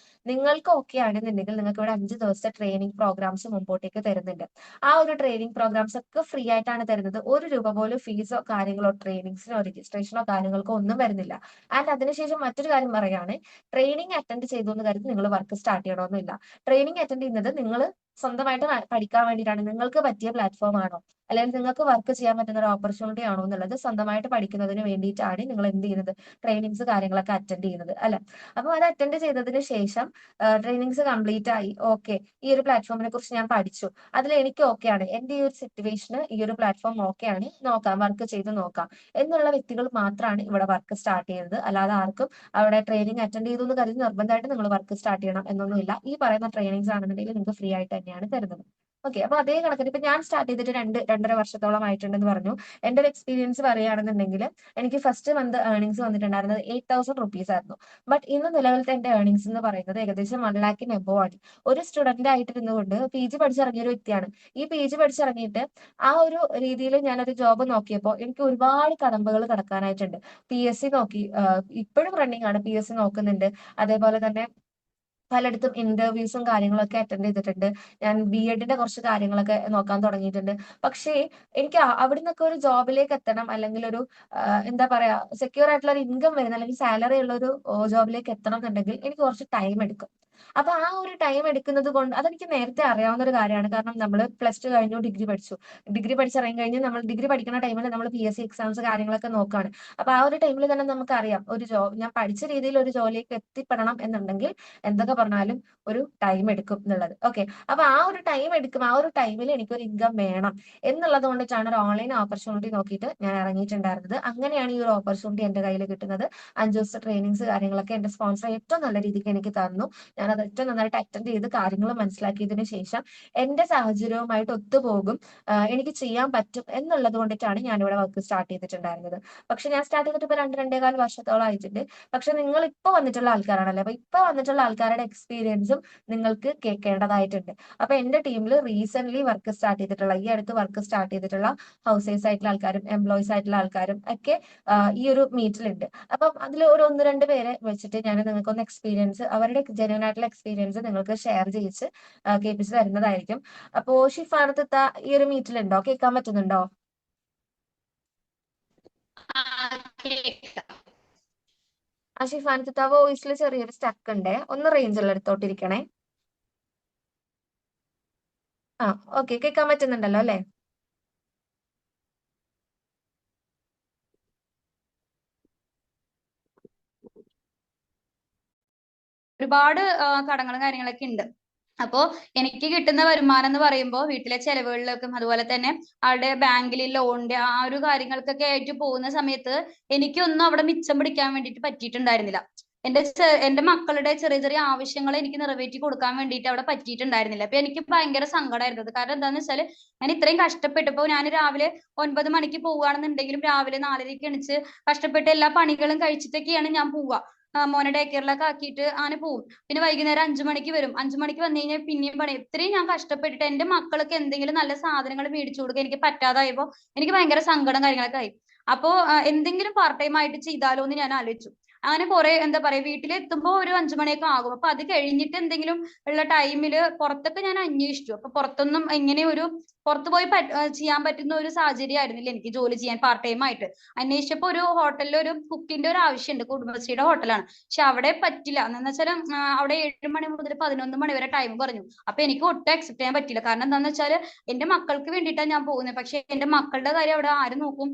നിങ്ങൾക്ക് ഓക്കെ ആണെന്നുണ്ടെങ്കിൽ നിങ്ങൾക്ക് ഇവിടെ 5 ദിവസത്തെ ട്രെയിനിങ് പ്രോഗ്രാംസ് മുമ്പോട്ടേക്ക് തരുന്നുണ്ട്. ആ ഒരു ട്രെയിനിങ് പ്രോഗ്രാംസ് ഒക്കെ ഫ്രീ ആയിട്ടാണ് തരുന്നത്. 1 രൂപ പോലും ഫീസോ കാര്യങ്ങളോ ട്രെയിനിങ്സിനോ രജിസ്ട്രേഷനോ കാര്യങ്ങൾക്കോ ഒന്നും വരുന്നില്ല. ആൻഡ് അതിനുശേഷം മറ്റൊരു കാര്യം പറയാണ്, ട്രെയിനിങ് അറ്റൻഡ് ചെയ്തു എന്ന് കരുതി നിങ്ങൾ വർക്ക് സ്റ്റാർട്ട് ചെയ്യണമെന്നില്ല. ട്രെയിനിങ് അറ്റൻഡ് ചെയ്യുന്നത് നിങ്ങൾ സ്വന്തമായിട്ട് പഠിക്കാൻ വേണ്ടിയിട്ടാണ്. നിങ്ങൾക്ക് പറ്റിയ പ്ലാറ്റ്ഫോം ആണോ, അല്ലെങ്കിൽ നിങ്ങൾക്ക് വർക്ക് ചെയ്യാൻ പറ്റുന്ന ഒരു ഓപ്പർച്യൂണിറ്റി ആണോ എന്നുള്ളത് സ്വന്തമായിട്ട് പഠിക്കുന്നതിന് വേണ്ടിയിട്ടാണ് നിങ്ങൾ എന്ത് ചെയ്യുന്നത്, ട്രെയിനിങ്സ് കാര്യങ്ങളൊക്കെ അറ്റൻഡ് ചെയ്യുന്നത് അല്ലെ. അപ്പൊ അത് അറ്റൻഡ് ചെയ്തതിന് ശേഷം ട്രെയിനിങ്സ് കംപ്ലീറ്റ് ആയി, ഓക്കെ ഈ ഒരു പ്ലാറ്റ്ഫോമിനെ കുറിച്ച് ഞാൻ പഠിച്ചു, അതിൽ എനിക്ക് ഓക്കെ ആണ്, എന്റെ ഈ ഒരു സിറ്റുവേഷന് ഈ ഒരു പ്ലാറ്റ്ഫോം ഓക്കെ ആണ്, നോക്കാം വർക്ക് ചെയ്ത് നോക്കാം എന്നുള്ള വ്യക്തികൾ മാത്രമാണ് ഇവിടെ വർക്ക് സ്റ്റാർട്ട് ചെയ്യുന്നത്. അല്ലാതെ ആർക്കും അവിടെ ട്രെയിനിങ് അറ്റൻഡ് ചെയ്തു എന്ന് കരുതി നിർബന്ധമായിട്ട് നിങ്ങൾ വർക്ക് സ്റ്റാർട്ട് ചെയ്യണം എന്നൊന്നുമില്ല. ഈ പറയുന്ന ട്രെയിനിങ്സ് ആണെന്നുണ്ടെങ്കിൽ നിങ്ങൾക്ക് ഫ്രീ ആയിട്ട് തന്നെയാണ് തരുന്നത്. ഓക്കെ, അപ്പൊ അതേ കണക്കിന് ഇപ്പൊ ഞാൻ സ്റ്റാർട്ട് ചെയ്തിട്ട് 2-2.5 വർഷത്തോളം ആയിട്ടുണ്ടെന്ന് പറഞ്ഞു. എന്റെ ഒരു എക്സ്പീരിയൻസ് പറയുകയാണെന്നുണ്ടെങ്കിൽ എനിക്ക് ഫസ്റ്റ് മന്ത് ഏർണിംഗ്സ് വന്നിട്ടുണ്ടായിരുന്നത് 8,000 റുപ്പീസ് ആയിരുന്നു. ബട്ട് ഇന്ന് നിലവിലത്തെ എന്റെ ഏർണിംഗ്സ് എന്ന് പറയുന്നത് ഏകദേശം 1 ലാഖിന് എബോ ആണ്. ഒരു സ്റ്റുഡന്റ് ആയിട്ട് ഇരുന്നുകൊണ്ട് PG പഠിച്ചിറങ്ങിയ ഒരു വ്യക്തിയാണ്. ഈ PG പഠിച്ചിറങ്ങിയിട്ട് ആ ഒരു രീതിയിൽ ഞാനൊരു ജോബ് നോക്കിയപ്പോൾ എനിക്ക് ഒരുപാട് കടമ്പകൾ കടക്കാനായിട്ടുണ്ട്. PSC നോക്കി, ഇപ്പോഴും റണ്ണിങ് ആണ്, PSC നോക്കുന്നുണ്ട്. അതേപോലെ തന്നെ പലയിടത്തും ഇന്റർവ്യൂസും കാര്യങ്ങളൊക്കെ അറ്റൻഡ് ചെയ്തിട്ടുണ്ട്. ഞാൻ BEdന്റെ കുറച്ച് കാര്യങ്ങളൊക്കെ നോക്കാൻ തുടങ്ങിയിട്ടുണ്ട്. പക്ഷേ എനിക്ക് അവിടെ നിന്നൊക്കെ ഒരു ജോബിലേക്ക് എത്തണം, അല്ലെങ്കിൽ ഒരു എന്താ പറയാ സെക്യൂർ ആയിട്ടുള്ള ഒരു ഇൻകം വരുന്ന അല്ലെങ്കിൽ സാലറി ഉള്ള ഒരു ജോബിലേക്ക് എത്തണം എന്നുണ്ടെങ്കിൽ എനിക്ക് കുറച്ച് ടൈം എടുക്കും. അപ്പൊ ആ ഒരു ടൈം എടുക്കുന്നത് കൊണ്ട് അതെനിക്ക് നേരത്തെ അറിയാവുന്ന ഒരു കാര്യമാണ്. കാരണം നമ്മൾ +2 കഴിഞ്ഞു, ഡിഗ്രി പഠിച്ചു. ഡിഗ്രി പഠിച്ചിറങ്ങി കഴിഞ്ഞ് നമ്മൾ ഡിഗ്രി പഠിക്കുന്ന ടൈമിൽ നമ്മൾ PSC എക്സാംസ് കാര്യങ്ങളൊക്കെ നോക്കുകയാണ്. അപ്പൊ ആ ഒരു ടൈമിൽ തന്നെ നമുക്കറിയാം ഒരു ജോബ് ഞാൻ പഠിച്ച രീതിയിൽ ഒരു ജോലിക്ക് എത്തിപ്പെടണം എന്നുണ്ടെങ്കിൽ എന്തൊക്കെ പറഞ്ഞാലും ഒരു ടൈം എടുക്കും എന്നുള്ളത്. ഓക്കെ, അപ്പൊ ആ ഒരു ടൈം എടുക്കും. ആ ഒരു ടൈമിൽ എനിക്കൊരു ഇൻകം വേണം എന്നുള്ളത് കൊണ്ടിട്ടാണ് ഒരു ഓൺലൈൻ ഓപ്പർച്യൂണിറ്റി നോക്കിയിട്ട് ഞാൻ ഇറങ്ങിയിട്ടുണ്ടായിരുന്നത്. അങ്ങനെയാണ് ഈ ഒരു ഓപ്പർച്യൂണിറ്റി എന്റെ കയ്യിൽ കിട്ടുന്നത്. 5 ദിവസത്തെ ട്രെയിനിങ്സ് കാര്യങ്ങളൊക്കെ എന്റെ സ്പോൺസർ ഏറ്റവും നല്ല രീതിക്ക് എനിക്ക് തന്നു. ഞാനത് ഏറ്റവും നന്നായിട്ട് അറ്റൻഡ് ചെയ്ത് കാര്യങ്ങൾ മനസ്സിലാക്കിയതിനു ശേഷം എന്റെ സാഹചര്യവുമായിട്ട് ഒത്തുപോകും, എനിക്ക് ചെയ്യാൻ പറ്റും എന്നുള്ളത് കൊണ്ടിട്ടാണ് ഞാനിവിടെ വർക്ക് സ്റ്റാർട്ട് ചെയ്തിട്ടുണ്ടായിരുന്നത്. പക്ഷെ ഞാൻ സ്റ്റാർട്ട് ചെയ്തിട്ട് ഇപ്പൊ 2-2.25 വർഷത്തോളം ആയിട്ടുണ്ട്. പക്ഷെ നിങ്ങൾ ഇപ്പൊ വന്നിട്ടുള്ള ആൾക്കാരാണല്ലോ, അപ്പൊ ഇപ്പൊ വന്നിട്ടുള്ള ആൾക്കാരുടെ എക്സ്പീരിയൻസും നിങ്ങൾക്ക് കേൾക്കേണ്ടതായിട്ടുണ്ട്. അപ്പൊ എന്റെ ടീമിൽ റീസെന്റ് വർക്ക് സ്റ്റാർട്ട് ചെയ്തിട്ടുള്ള, ഈ അടുത്ത് വർക്ക് സ്റ്റാർട്ട് ചെയ്തിട്ടുള്ള ഹൗസ് വൈസ് ആയിട്ടുള്ള ആൾക്കാരും എംപ്ലോയീസ് ആയിട്ടുള്ള ആൾക്കാരും ഒക്കെ ഈ ഒരു മീറ്റിലുണ്ട്. അപ്പം അതിൽ ഒരു 1-2 പേരെ വെച്ചിട്ട് ഞാൻ നിങ്ങൾക്കൊന്ന് എക്സ്പീരിയൻസ്, അവരുടെ ജെന്യൂൻ ആയിട്ടുള്ള എക്സ്പീരിയൻസ് നിങ്ങൾക്ക് ഷെയർ ചെയ്യിച്ച് കേൾപ്പിച്ച് തരുന്നതായിരിക്കും. അപ്പോ ഷിഫാനത്ത് ഈ ഒരു മീറ്റിലുണ്ടോ? കേൾക്കാൻ പറ്റുന്നുണ്ടോ? ആ ഷിഫാനത്ത് വോയിസിൽ ചെറിയൊരു സ്റ്റക്ക് ഉണ്ട്, ഒന്ന് റേഞ്ച് ഉള്ളിടത്തോട്ടിരിക്കണേ. ആ ഓക്കെ, കേൾക്കാൻ പറ്റുന്നുണ്ടല്ലോ അല്ലെ? ഒരുപാട് കടങ്ങളും കാര്യങ്ങളൊക്കെ ഉണ്ട്. അപ്പോ എനിക്ക് കിട്ടുന്ന വരുമാനം എന്ന് പറയുമ്പോൾ വീട്ടിലെ ചെലവുകളിലേക്കും അതുപോലെ തന്നെ ആളുടെ ബാങ്കിലെ ലോണിന്റെ ആ ഒരു കാര്യങ്ങൾക്കൊക്കെ ആയിട്ട് പോകുന്ന സമയത്ത് എനിക്കൊന്നും അവിടെ മിച്ചം പിടിക്കാൻ വേണ്ടിയിട്ട് പറ്റിയിട്ടുണ്ടായിരുന്നില്ല. എന്റെ മക്കളുടെ ചെറിയ ചെറിയ ആവശ്യങ്ങൾ എനിക്ക് നിറവേറ്റി കൊടുക്കാൻ വേണ്ടിയിട്ട് അവിടെ പറ്റിയിട്ടുണ്ടായിരുന്നില്ല. അപ്പൊ എനിക്ക് ഭയങ്കര സങ്കടമായിരുന്നത്. കാരണം എന്താന്ന് വെച്ചാല് ഞാൻ ഇത്രയും കഷ്ടപ്പെട്ടപ്പോ ഞാൻ രാവിലെ 9 മണിക്ക് പോവുകയാണെന്നുണ്ടെങ്കിലും രാവിലെ 4:30 എണിച്ച് കഷ്ടപ്പെട്ട് എല്ലാ പണികളും കഴിച്ചിട്ടൊക്കെയാണ് ഞാൻ പോവുക. മോനെ ഡേ കെയറിലൊക്കെ ആക്കിയിട്ട് അങ്ങനെ പോവും. പിന്നെ വൈകുന്നേരം 5 മണിക്ക് വരും. 5 മണിക്ക് വന്നു കഴിഞ്ഞാൽ പിന്നെയും പണി. ഇത്രയും ഞാൻ കഷ്ടപ്പെട്ടിട്ട് എന്റെ മക്കൾക്ക് എന്തെങ്കിലും നല്ല സാധനങ്ങൾ മേടിച്ചു കൊടുക്കാൻ എനിക്ക് പറ്റാതായപ്പോ എനിക്ക് ഭയങ്കര സങ്കടം കാര്യങ്ങളൊക്കെ ആയി. അപ്പോ എന്തെങ്കിലും പാർട്ട് ടൈം ആയിട്ട് ചെയ്താലോ എന്ന് ഞാൻ ആലോചിച്ചു. അങ്ങനെ കുറെ എന്താ പറയാ വീട്ടിലെത്തുമ്പോ ഒരു 5 മണിയൊക്കെ ആകും. അപ്പൊ അത് കഴിഞ്ഞിട്ട് എന്തെങ്കിലും ഉള്ള ടൈമില് പുറത്തൊക്കെ ഞാൻ അന്വേഷിച്ചു. അപ്പൊ പുറത്തൊന്നും ഇങ്ങനെ ഒരു പുറത്തു പോയി ചെയ്യാൻ പറ്റുന്ന ഒരു സാഹചര്യം ആയിരുന്നില്ല എനിക്ക് ജോലി ചെയ്യാൻ പാർട്ട് ടൈം ആയിട്ട്. അന്വേഷിച്ചപ്പോ ഒരു ഹോട്ടലിൽ ഒരു കുക്കിന്റെ ഒരു ആവശ്യമുണ്ട്, കുടുംബശ്രീയുടെ ഹോട്ടലാണ്. പക്ഷെ അവിടെ പറ്റില്ല. എന്താന്ന് വെച്ചാൽ അവിടെ 7 മണി മുതൽ 11 മണി വരെ ടൈം പറഞ്ഞു. അപ്പൊ എനിക്ക് ഒട്ടും അക്സെപ്റ്റ് ചെയ്യാൻ പറ്റില്ല. കാരണം എന്താന്ന് വെച്ചാൽ എന്റെ മക്കൾക്ക് വേണ്ടിയിട്ടാണ് ഞാൻ പോകുന്നത്. പക്ഷെ എന്റെ മക്കളുടെ കാര്യം അവിടെ ആര് നോക്കും?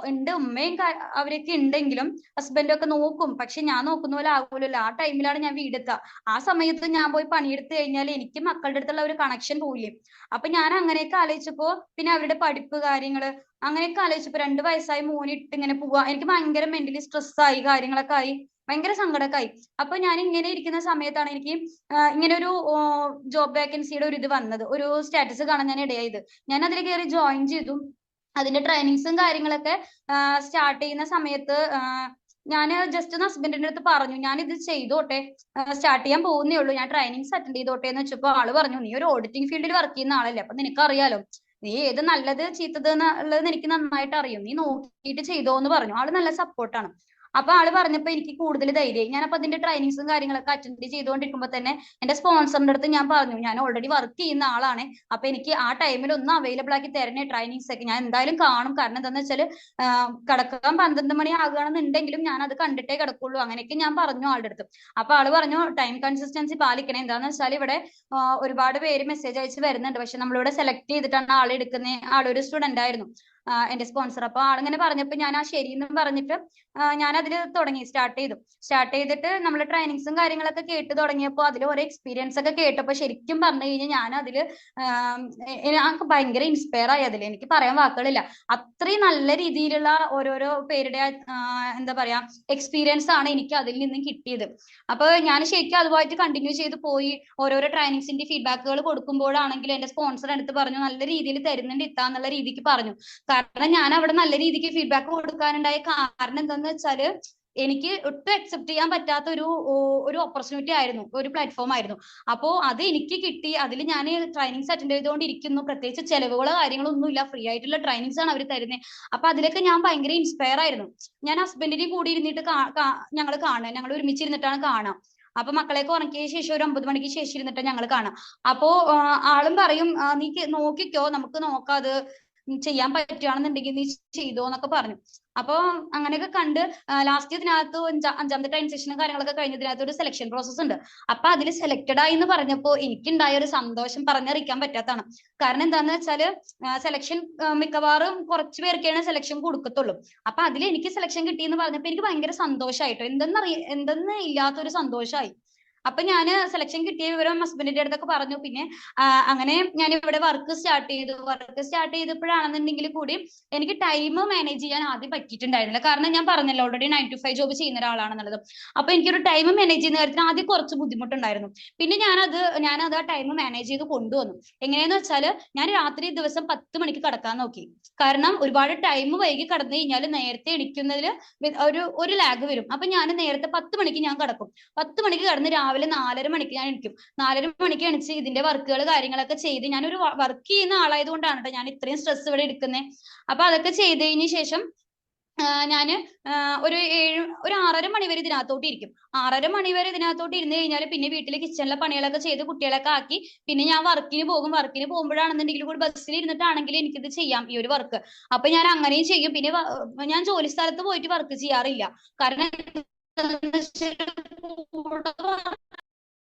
എന്റെ ഉമ്മയും അവരൊക്കെ ഉണ്ടെങ്കിലും ഹസ്ബൻഡും ഒക്കെ നോക്കും. പക്ഷെ ഞാൻ നോക്കുന്ന പോലെ ആകൂലല്ലോ. ആ ടൈമിലാണ് ഞാൻ വീടെത്തുക. ആ സമയത്ത് ഞാൻ പോയി പണിയെടുത്ത് കഴിഞ്ഞാൽ എനിക്ക് മക്കളുടെ അടുത്തുള്ള ഒരു കണക്ഷൻ പോയില്ലേ. അപ്പൊ ഞാൻ അങ്ങനെയൊക്കെ ആലോചിച്ചപ്പോ പിന്നെ അവരുടെ പഠിപ്പ് കാര്യങ്ങള് അങ്ങനെയൊക്കെ ആലോചിച്ചപ്പോ 2 വയസ്സായി മോനിട്ട് ഇങ്ങനെ പോവാ എനിക്ക് ഭയങ്കര മെന്റലി സ്ട്രെസ് ആയി, കാര്യങ്ങളൊക്കെ ആയി. ഭയങ്കര സങ്കടമൊക്കെ ആയി. അപ്പൊ ഞാൻ ഇങ്ങനെ ഇരിക്കുന്ന സമയത്താണ് എനിക്ക് ഇങ്ങനെ ഒരു ജോബ് വേക്കൻസിയുടെ ഒരു ഇത് വന്നത്, ഒരു സ്റ്റാറ്റസ് കാണാൻ ഞാൻ ഇടയായത്. ഞാൻ അതിൽ കയറി ജോയിൻ ചെയ്തു. അതിന്റെ ട്രെയിനിങ്സും കാര്യങ്ങളൊക്കെ സ്റ്റാർട്ട് ചെയ്യുന്ന സമയത്ത് ഞാൻ ജസ്റ്റ് ഒന്ന് ഹസ്ബൻഡിന്റെ അടുത്ത് പറഞ്ഞു, ഞാൻ ഇത് ചെയ്തോട്ടെ, സ്റ്റാർട്ട് ചെയ്യാൻ പോകുന്നേ ഉള്ളൂ, ഞാൻ ട്രെയിനിങ്സ് അറ്റൻഡ് ചെയ്തോട്ടെ എന്ന് വെച്ചപ്പോൾ ആള് പറഞ്ഞു, നീ ഒരു ഓഡിറ്റിംഗ് ഫീൽഡിൽ വർക്ക് ചെയ്യുന്ന ആളല്ലേ, അപ്പൊ നിനക്കറിയാലോ നീ ഏത് നല്ലത് ചീത്തത് എന്നുള്ളത് എനിക്ക് നന്നായിട്ട് അറിയും, നീ നോക്കിയിട്ട് ചെയ്തോ എന്ന് പറഞ്ഞു. ആള് നല്ല സപ്പോർട്ടാണ്. അപ്പൊ ആള് പറഞ്ഞപ്പോ എനിക്ക് കൂടുതൽ ധൈര്യമായി. ഞാനപ്പോ അതിന്റെ ട്രെയിനിങ്സും കാര്യങ്ങളൊക്കെ അറ്റൻഡ് ചെയ്തുകൊണ്ടിരിക്കുമ്പോൾ തന്നെ എന്റെ സ്പോൺസറിന്റെ അടുത്ത് ഞാൻ പറഞ്ഞു, ഞാൻ ഓൾറെഡി വർക്ക് ചെയ്യുന്ന ആളാണ്, അപ്പൊ എനിക്ക് ആ ടൈമിൽ ഒന്ന് അവൈലബിൾ ആക്കി തരണേ ട്രെയിനിങ്സ് ഒക്കെ, ഞാൻ എന്തായാലും കാണും, കാരണം എന്താന്ന് വെച്ചാല് കിടക്കാൻ 12 മണി ആകുകയാണെന്നുണ്ടെങ്കിലും ഞാൻ അത് കണ്ടിട്ടേ കിടക്കുള്ളൂ, അങ്ങനെയൊക്കെ ഞാൻ പറഞ്ഞു ആളുടെ അടുത്ത്. അപ്പൊ ആള് പറഞ്ഞു, ടൈം കൺസിസ്റ്റൻസി പാലിക്കണേ, എന്താന്ന് വെച്ചാൽ ഇവിടെ ഒരുപാട് പേര് മെസ്സേജ് അയച്ച് വരുന്നുണ്ട്, പക്ഷെ നമ്മളിവിടെ സെലക്ട് ചെയ്തിട്ടാണ് ആളെ എടുക്കുന്നത്. ആളൊരു സ്റ്റുഡന്റ് ആയിരുന്നു എന്റെ സ്പോൺസർ. അപ്പൊ ആളിങ്ങനെ പറഞ്ഞപ്പോ ഞാൻ ആ ശരിയെന്ന് പറഞ്ഞിട്ട് ഞാൻ അതിൽ തുടങ്ങി, സ്റ്റാർട്ട് ചെയ്തിട്ട് നമ്മൾ ട്രെയിനിങ്സും കാര്യങ്ങളൊക്കെ കേട്ട് തുടങ്ങിയപ്പോൾ അതിൽ ഓരോ എക്സ്പീരിയൻസ് ഒക്കെ കേട്ടപ്പോൾ ശരിക്കും പറഞ്ഞു കഴിഞ്ഞാൽ ഞാൻ അതിൽ എനിക്ക് ഭയങ്കര ഇൻസ്പയർ ആയി. അതിൽ എനിക്ക് പറയാൻ വാക്കുകളില്ല, അത്രയും നല്ല രീതിയിലുള്ള ഓരോരോ പേരുടെ എന്താ പറയാ എക്സ്പീരിയൻസ് ആണ് എനിക്ക് അതിൽ നിന്നും കിട്ടിയത്. അപ്പൊ ഞാൻ ശരിക്കും അതുമായിട്ട് കണ്ടിന്യൂ ചെയ്ത് പോയി. ഓരോരോ ട്രെയിനിങ്സിന്റെ ഫീഡ്ബാക്കുകൾ കൊടുക്കുമ്പോഴാണെങ്കിലും എന്റെ സ്പോൺസർ എടുത്ത് പറഞ്ഞു, നല്ല രീതിയിൽ തരുന്നുണ്ട് ഇത്താന്നുള്ള രീതിക്ക് പറഞ്ഞു. കാരണം ഞാൻ അവിടെ നല്ല രീതിക്ക് ഫീഡ്ബാക്ക് കൊടുക്കാനുണ്ടായ കാരണം എന്താന്ന് വെച്ചാല് എനിക്ക് ഒട്ടും അക്സെപ്റ്റ് ചെയ്യാൻ പറ്റാത്ത ഒരു ഓപ്പർച്യൂണിറ്റി ആയിരുന്നു, ഒരു പ്ലാറ്റ്ഫോം ആയിരുന്നു. അപ്പോ അത് എനിക്ക് കിട്ടി. അതിൽ ഞാൻ ട്രെയിനിങ്സ് അറ്റൻഡ് ചെയ്തുകൊണ്ടിരിക്കുന്നു, പ്രത്യേകിച്ച് ചെലവുകളോ കാര്യങ്ങളൊന്നും ഇല്ല, ഫ്രീ ആയിട്ടുള്ള ട്രെയിനിങ്സ് ആണ് അവർ തരുന്നത്. അപ്പൊ അതിലൊക്കെ ഞാൻ ഭയങ്കര ഇൻസ്പയർ ആയിരുന്നു. ഞാൻ ഹസ്ബൻഡിനെയും കൂടി ഇരുന്നിട്ട് ഞങ്ങൾ ഒരുമിച്ചിരുന്നിട്ടാണ് കാണാം. അപ്പൊ മക്കളെയൊക്കെ ഉറക്കിയ ശേഷം ഒരു 9 മണിക്ക് ശേഷം ഇരുന്നിട്ട് ഞങ്ങൾ കാണാം. അപ്പോ ആളും പറയും, നീ നോക്കിക്കോ, നമുക്ക് നോക്കാം, അത് ചെയ്യാൻ പറ്റുകയാണെന്നുണ്ടെങ്കിൽ നീ ചെയ്തോ എന്നൊക്കെ പറഞ്ഞു. അപ്പൊ അങ്ങനെയൊക്കെ കണ്ട് ലാസ്റ്റ് ഇതിനകത്ത് അഞ്ചാമത്തെ ട്രെയിൻ സെഷനും കാര്യങ്ങളൊക്കെ കഴിഞ്ഞതിനകത്ത് ഒരു സെലക്ഷൻ പ്രോസസ് ഉണ്ട്. അപ്പൊ അതിൽ സെലക്ടഡ് ആയി എന്ന് പറഞ്ഞപ്പോ എനിക്കുണ്ടായ ഒരു സന്തോഷം പറഞ്ഞറിയിക്കാൻ പറ്റാത്തതാണ്. കാരണം എന്താന്ന് വെച്ചാല് സെലക്ഷൻ മിക്കവാറും കുറച്ച് പേർക്കാണ് സെലക്ഷൻ കൊടുക്കത്തുള്ളൂ. അപ്പൊ അതിൽ എനിക്ക് സെലക്ഷൻ കിട്ടിയെന്ന് പറഞ്ഞപ്പോ എനിക്ക് ഭയങ്കര സന്തോഷമായിട്ടോ, എന്തെന്ന് ഇല്ലാത്തൊരു സന്തോഷമായി. അപ്പൊ ഞാൻ സെലക്ഷൻ കിട്ടിയ വിവരം ഹസ്ബൻഡിന്റെ അടുത്തൊക്കെ പറഞ്ഞു. പിന്നെ അങ്ങനെ ഞാൻ ഇവിടെ വർക്ക് സ്റ്റാർട്ട് ചെയ്തപ്പോഴാണെന്നുണ്ടെങ്കിൽ കൂടി എനിക്ക് ടൈം മാനേജ് ചെയ്യാൻ ആദ്യം പറ്റിയിട്ടുണ്ടായിരുന്നില്ല. കാരണം ഞാൻ പറഞ്ഞല്ലോ ഓൾറെഡി 9 to 5 ജോബ് ചെയ്യുന്ന ഒരാളാണെന്നുള്ളത്. അപ്പൊ എനിക്കൊരു ടൈം മാനേജ് ചെയ്യുന്ന കാര്യത്തിന് ആദ്യം കുറച്ച് ബുദ്ധിമുട്ടുണ്ടായിരുന്നു. പിന്നെ ഞാനത് ആ ടൈം മാനേജ് ചെയ്ത് കൊണ്ടുവന്നു. എങ്ങനെയാന്ന് വെച്ചാൽ ഞാൻ രാത്രി ദിവസം 10 മണിക്ക് കിടക്കാൻ നോക്കി. കാരണം ഒരുപാട് ടൈം വൈകി കടന്നു കഴിഞ്ഞാൽ നേരത്തെ എണിക്കുന്നതിൽ ഒരു ലാഗ് വരും. അപ്പൊ ഞാൻ നേരത്തെ 10 മണിക്ക് ഞാൻ കിടക്കും. 10 മണിക്ക് കിടന്ന് രാവിലെ 4:30 മണിക്ക് ഞാൻ എണിക്കും. 4:30 മണിക്ക് എണിച്ച് ഇതിന്റെ വർക്കുകൾ കാര്യങ്ങളൊക്കെ ചെയ്ത്, ഞാനൊരു വർക്ക് ചെയ്യുന്ന ആളായത് കൊണ്ടാണ് കേട്ടോ ഞാൻ ഇത്രയും സ്ട്രെസ് ഇവിടെ എടുക്കുന്നത്. അപ്പൊ അതൊക്കെ ചെയ്തതിന് ശേഷം ഞാന് ഒരു 6:30 മണി വരെ ഇതിനകത്തോട്ട് ഇരിക്കും. 6:30 മണി വരെ ഇതിനകത്തോട്ട് ഇരുന്ന് കഴിഞ്ഞാൽ പിന്നെ വീട്ടിലെ കിച്ചണിലെ പണികളൊക്കെ ചെയ്ത് കുട്ടികളൊക്കെ ആക്കി പിന്നെ ഞാൻ വർക്കിന് പോകും. വർക്കിന് പോകുമ്പോഴാണെന്നുണ്ടെങ്കിൽ കൂടി ബസ്സിൽ ഇരുന്നിട്ടാണെങ്കിൽ എനിക്കിത് ചെയ്യാം ഈ ഒരു വർക്ക്. അപ്പൊ ഞാൻ അങ്ങനെയും ചെയ്യും. പിന്നെ ഞാൻ ജോലി സ്ഥലത്ത് പോയിട്ട് വർക്ക് ചെയ്യാറില്ല. കാരണം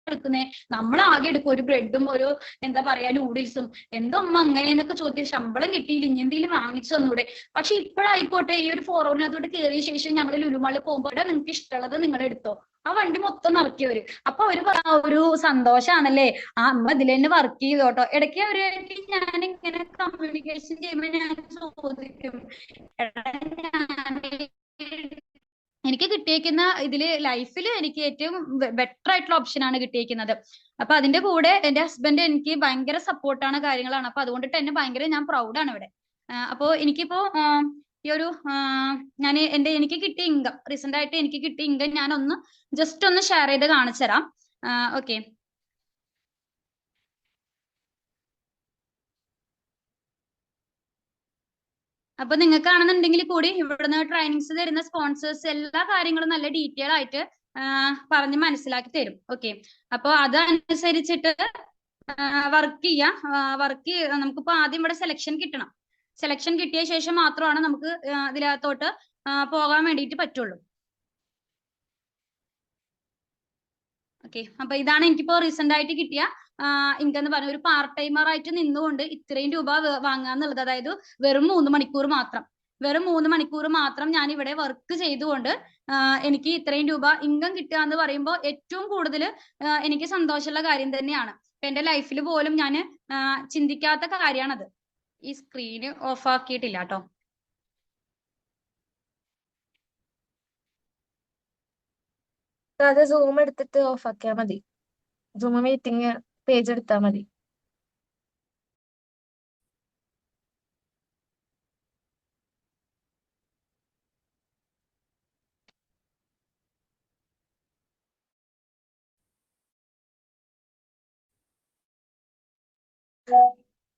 എടുക്കുന്നേ നമ്മൾ ആകെ എടുക്കും ഒരു ബ്രെഡും ഒരു എന്താ പറയാ നൂഡിൽസും. എന്തോ അമ്മ അങ്ങനെയെന്നൊക്കെ ചോദിച്ചു, ശമ്പളം കിട്ടിയില്ല ഇനി എന്തെങ്കിലും വാങ്ങിച്ചു തന്നൂടെ. പക്ഷെ ഇപ്പോഴായിക്കോട്ടെ ഈ ഒരു 409 കയറിയ ശേഷം ഞങ്ങൾ ലുലുമാളിൽ പോകുമ്പോൾ നിങ്ങൾക്ക് ഇഷ്ടമുള്ളത് നിങ്ങൾ എടുത്തോ, ആ വണ്ടി മൊത്തം നിറക്കിയവര്. അപ്പൊ അവര് ഒരു സന്തോഷാണല്ലേ, ആ അമ്മ ഇതിൽ തന്നെ വർക്ക് ചെയ്തോട്ടോ. ഇടയ്ക്ക് അവരായിട്ട് ഞാൻ ഇങ്ങനെ കമ്മ്യൂണിക്കേഷൻ ചെയ്യുമ്പോൾ ഞാൻ ചോദിക്കും, എനിക്ക് കിട്ടിയേക്കുന്ന ഇതില് ലൈഫിൽ എനിക്ക് ഏറ്റവും ബെറ്റർ ആയിട്ടുള്ള ഓപ്ഷൻ ആണ് കിട്ടിയേക്കുന്നത്. അപ്പൊ അതിന്റെ കൂടെ എന്റെ ഹസ്ബൻഡ് എനിക്ക് ഭയങ്കര സപ്പോർട്ടാണ് കാര്യങ്ങളാണ്. അപ്പൊ അതുകൊണ്ടിട്ട് എന്നെ ഭയങ്കര ഞാൻ പ്രൗഡാണ് ഇവിടെ. അപ്പോ എനിക്കിപ്പോ ഈ ഒരു എനിക്ക് കിട്ടിയ ഇൻകം, റീസെന്റ് ആയിട്ട് എനിക്ക് കിട്ടിയ ഇൻകം ഞാൻ ജസ്റ്റ് ഒന്ന് ഷെയർ ചെയ്ത് കാണിച്ചു തരാം. ഓക്കെ, അപ്പൊ നിങ്ങൾക്കാണെന്നുണ്ടെങ്കിൽ കൂടി ഇവിടുന്ന് ട്രെയിനിങ്സ് തരുന്ന സ്പോൺസേഴ്സ് എല്ലാ കാര്യങ്ങളും നല്ല ഡീറ്റെയിൽ ആയിട്ട് പറഞ്ഞ് മനസ്സിലാക്കി തരും. ഓക്കെ, അപ്പൊ അതനുസരിച്ചിട്ട് വർക്ക് ചെയ്യാം. നമുക്കിപ്പോ ആദ്യം ഇവിടെ സെലക്ഷൻ കിട്ടണം. സെലക്ഷൻ കിട്ടിയ ശേഷം മാത്രമാണ് നമുക്ക് ഇതിനകത്തോട്ട് പോകാൻ വേണ്ടിയിട്ട് പറ്റുള്ളൂ. ഓക്കെ, അപ്പൊ ഇതാണ് എനിക്കിപ്പോ റീസെന്റ് ആയിട്ട് കിട്ടിയ ഇൻകം എന്ന് പറഞ്ഞ ഒരു പാർട്ട് ടൈമർ ആയിട്ട് നിന്നുകൊണ്ട് ഇത്രയും രൂപ വാങ്ങാന്നുള്ളത്. അതായത് വെറും 3 മണിക്കൂർ മാത്രം ഞാൻ ഇവിടെ വർക്ക് ചെയ്തുകൊണ്ട് എനിക്ക് ഇത്രയും രൂപ ഇൻകം കിട്ടുക എന്ന് പറയുമ്പോൾ ഏറ്റവും കൂടുതൽ എനിക്ക് സന്തോഷമുള്ള കാര്യം തന്നെയാണ്. എന്റെ ലൈഫിൽ പോലും ഞാൻ ചിന്തിക്കാത്ത കാര്യമാണത്. ഈ സ്ക്രീന് ഓഫ് ആക്കിയിട്ടില്ല കേട്ടോ. അത് സൂം എടുത്തിട്ട് ഓഫ് ആക്കിയാൽ മതി. സൂം മീറ്റിംഗ് പേജ് എടുത്താൽ മതി.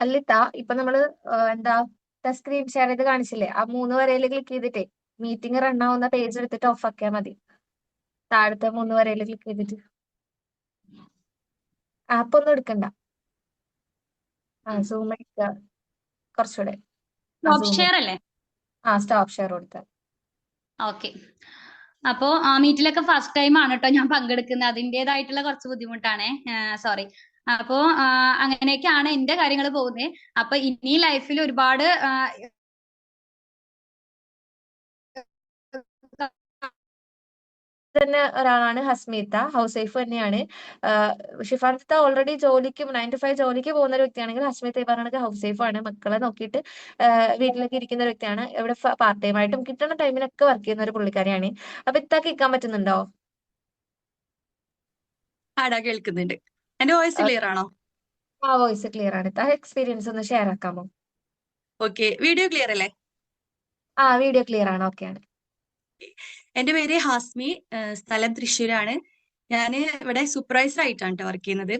അല്ലിത്ത ഇപ്പൊ നമ്മള് എന്താ സ്ക്രീൻ ഷെയർ ചെയ്ത് കാണിച്ചില്ലേ, ആ 3 വരയിൽ ക്ലിക്ക് ചെയ്തിട്ടേ മീറ്റിംഗ് റൺ ആവുന്ന പേജ് എടുത്തിട്ട് ഓഫ് ആക്കിയാൽ മതി. താഴത്തെ 3 വരയിൽ ക്ലിക്ക് ചെയ്തിട്ട് ആപ്പ് ഒന്നും എടുക്കണ്ട. സൂം എടുക്കുക കുറച്ചുകൂടെ. സ്റ്റോപ്പ് ഷെയർ അല്ലേ? സ്റ്റോപ്പ് ഷെയർ കൊടുത്താൽ. ഓക്കെ. അപ്പോ മീറ്റിലൊക്കെ ഫസ്റ്റ് ടൈം ആണ് കേട്ടോ ഞാൻ പങ്കെടുക്കുന്നത്. അതിൻ്റെതായിട്ടുള്ള കുറച്ച് ബുദ്ധിമുട്ടാണേ, സോറി. അപ്പോ അങ്ങനെയൊക്കെയാണ് എന്റെ കാര്യങ്ങൾ പോകുന്നത്. അപ്പൊ ഇനി ലൈഫിൽ ഒരുപാട് തന്നെ ഒരാളാണ് ഹസ്മിത്ത, ഹൗസ് വൈഫ് തന്നെയാണ്. ഷിഫാൻത്ത ഓൾറെഡി ജോലിക്ക് 9 to 5 ജോലിക്ക് പോകുന്ന ഒരു വ്യക്തിയാണെങ്കിൽ ഹസ്മിത്ത ഈ പറഞ്ഞ ഹൗസ് വൈഫ് ആണ്. മക്കളെ നോക്കിയിട്ട് വീട്ടിലേക്ക് ഇരിക്കുന്ന ഒരു വ്യക്തിയാണ്. ഇവിടെ പാർട്ട് ടൈം ആയിട്ടും കിട്ടുന്ന ടൈമിനൊക്കെ വർക്ക് ചെയ്യുന്ന ഒരു പുള്ളിക്കാരിയാണ്. അപ്പൊ ഇത്താക്ക് ഇരിക്കാൻ പറ്റുന്നുണ്ടോ? ആടാ, കേൾക്കുന്നുണ്ട്. എന്റെ വോയിസ് ക്ലിയർ ആണോ? ആ വോയിസ് ക്ലിയർ ആണ്. ഇത്ത എക്സ്പീരിയൻസ് ഒന്ന് ഷെയർ ആക്കാമോ? ഓക്കെ. വീഡിയോ ക്ലിയർ അല്ലേ? വീഡിയോ ക്ലിയർ ആണ്, ഓക്കെ ആണ്. എന്റെ പേര് ഹാസ്മി, സ്ഥലം തൃശ്ശൂരാണ്. ഞാൻ ഇവിടെ സൂപ്പർവൈസർ ആയിട്ടാണ് ട്ടോ വർക്ക് ചെയ്യുന്നത്.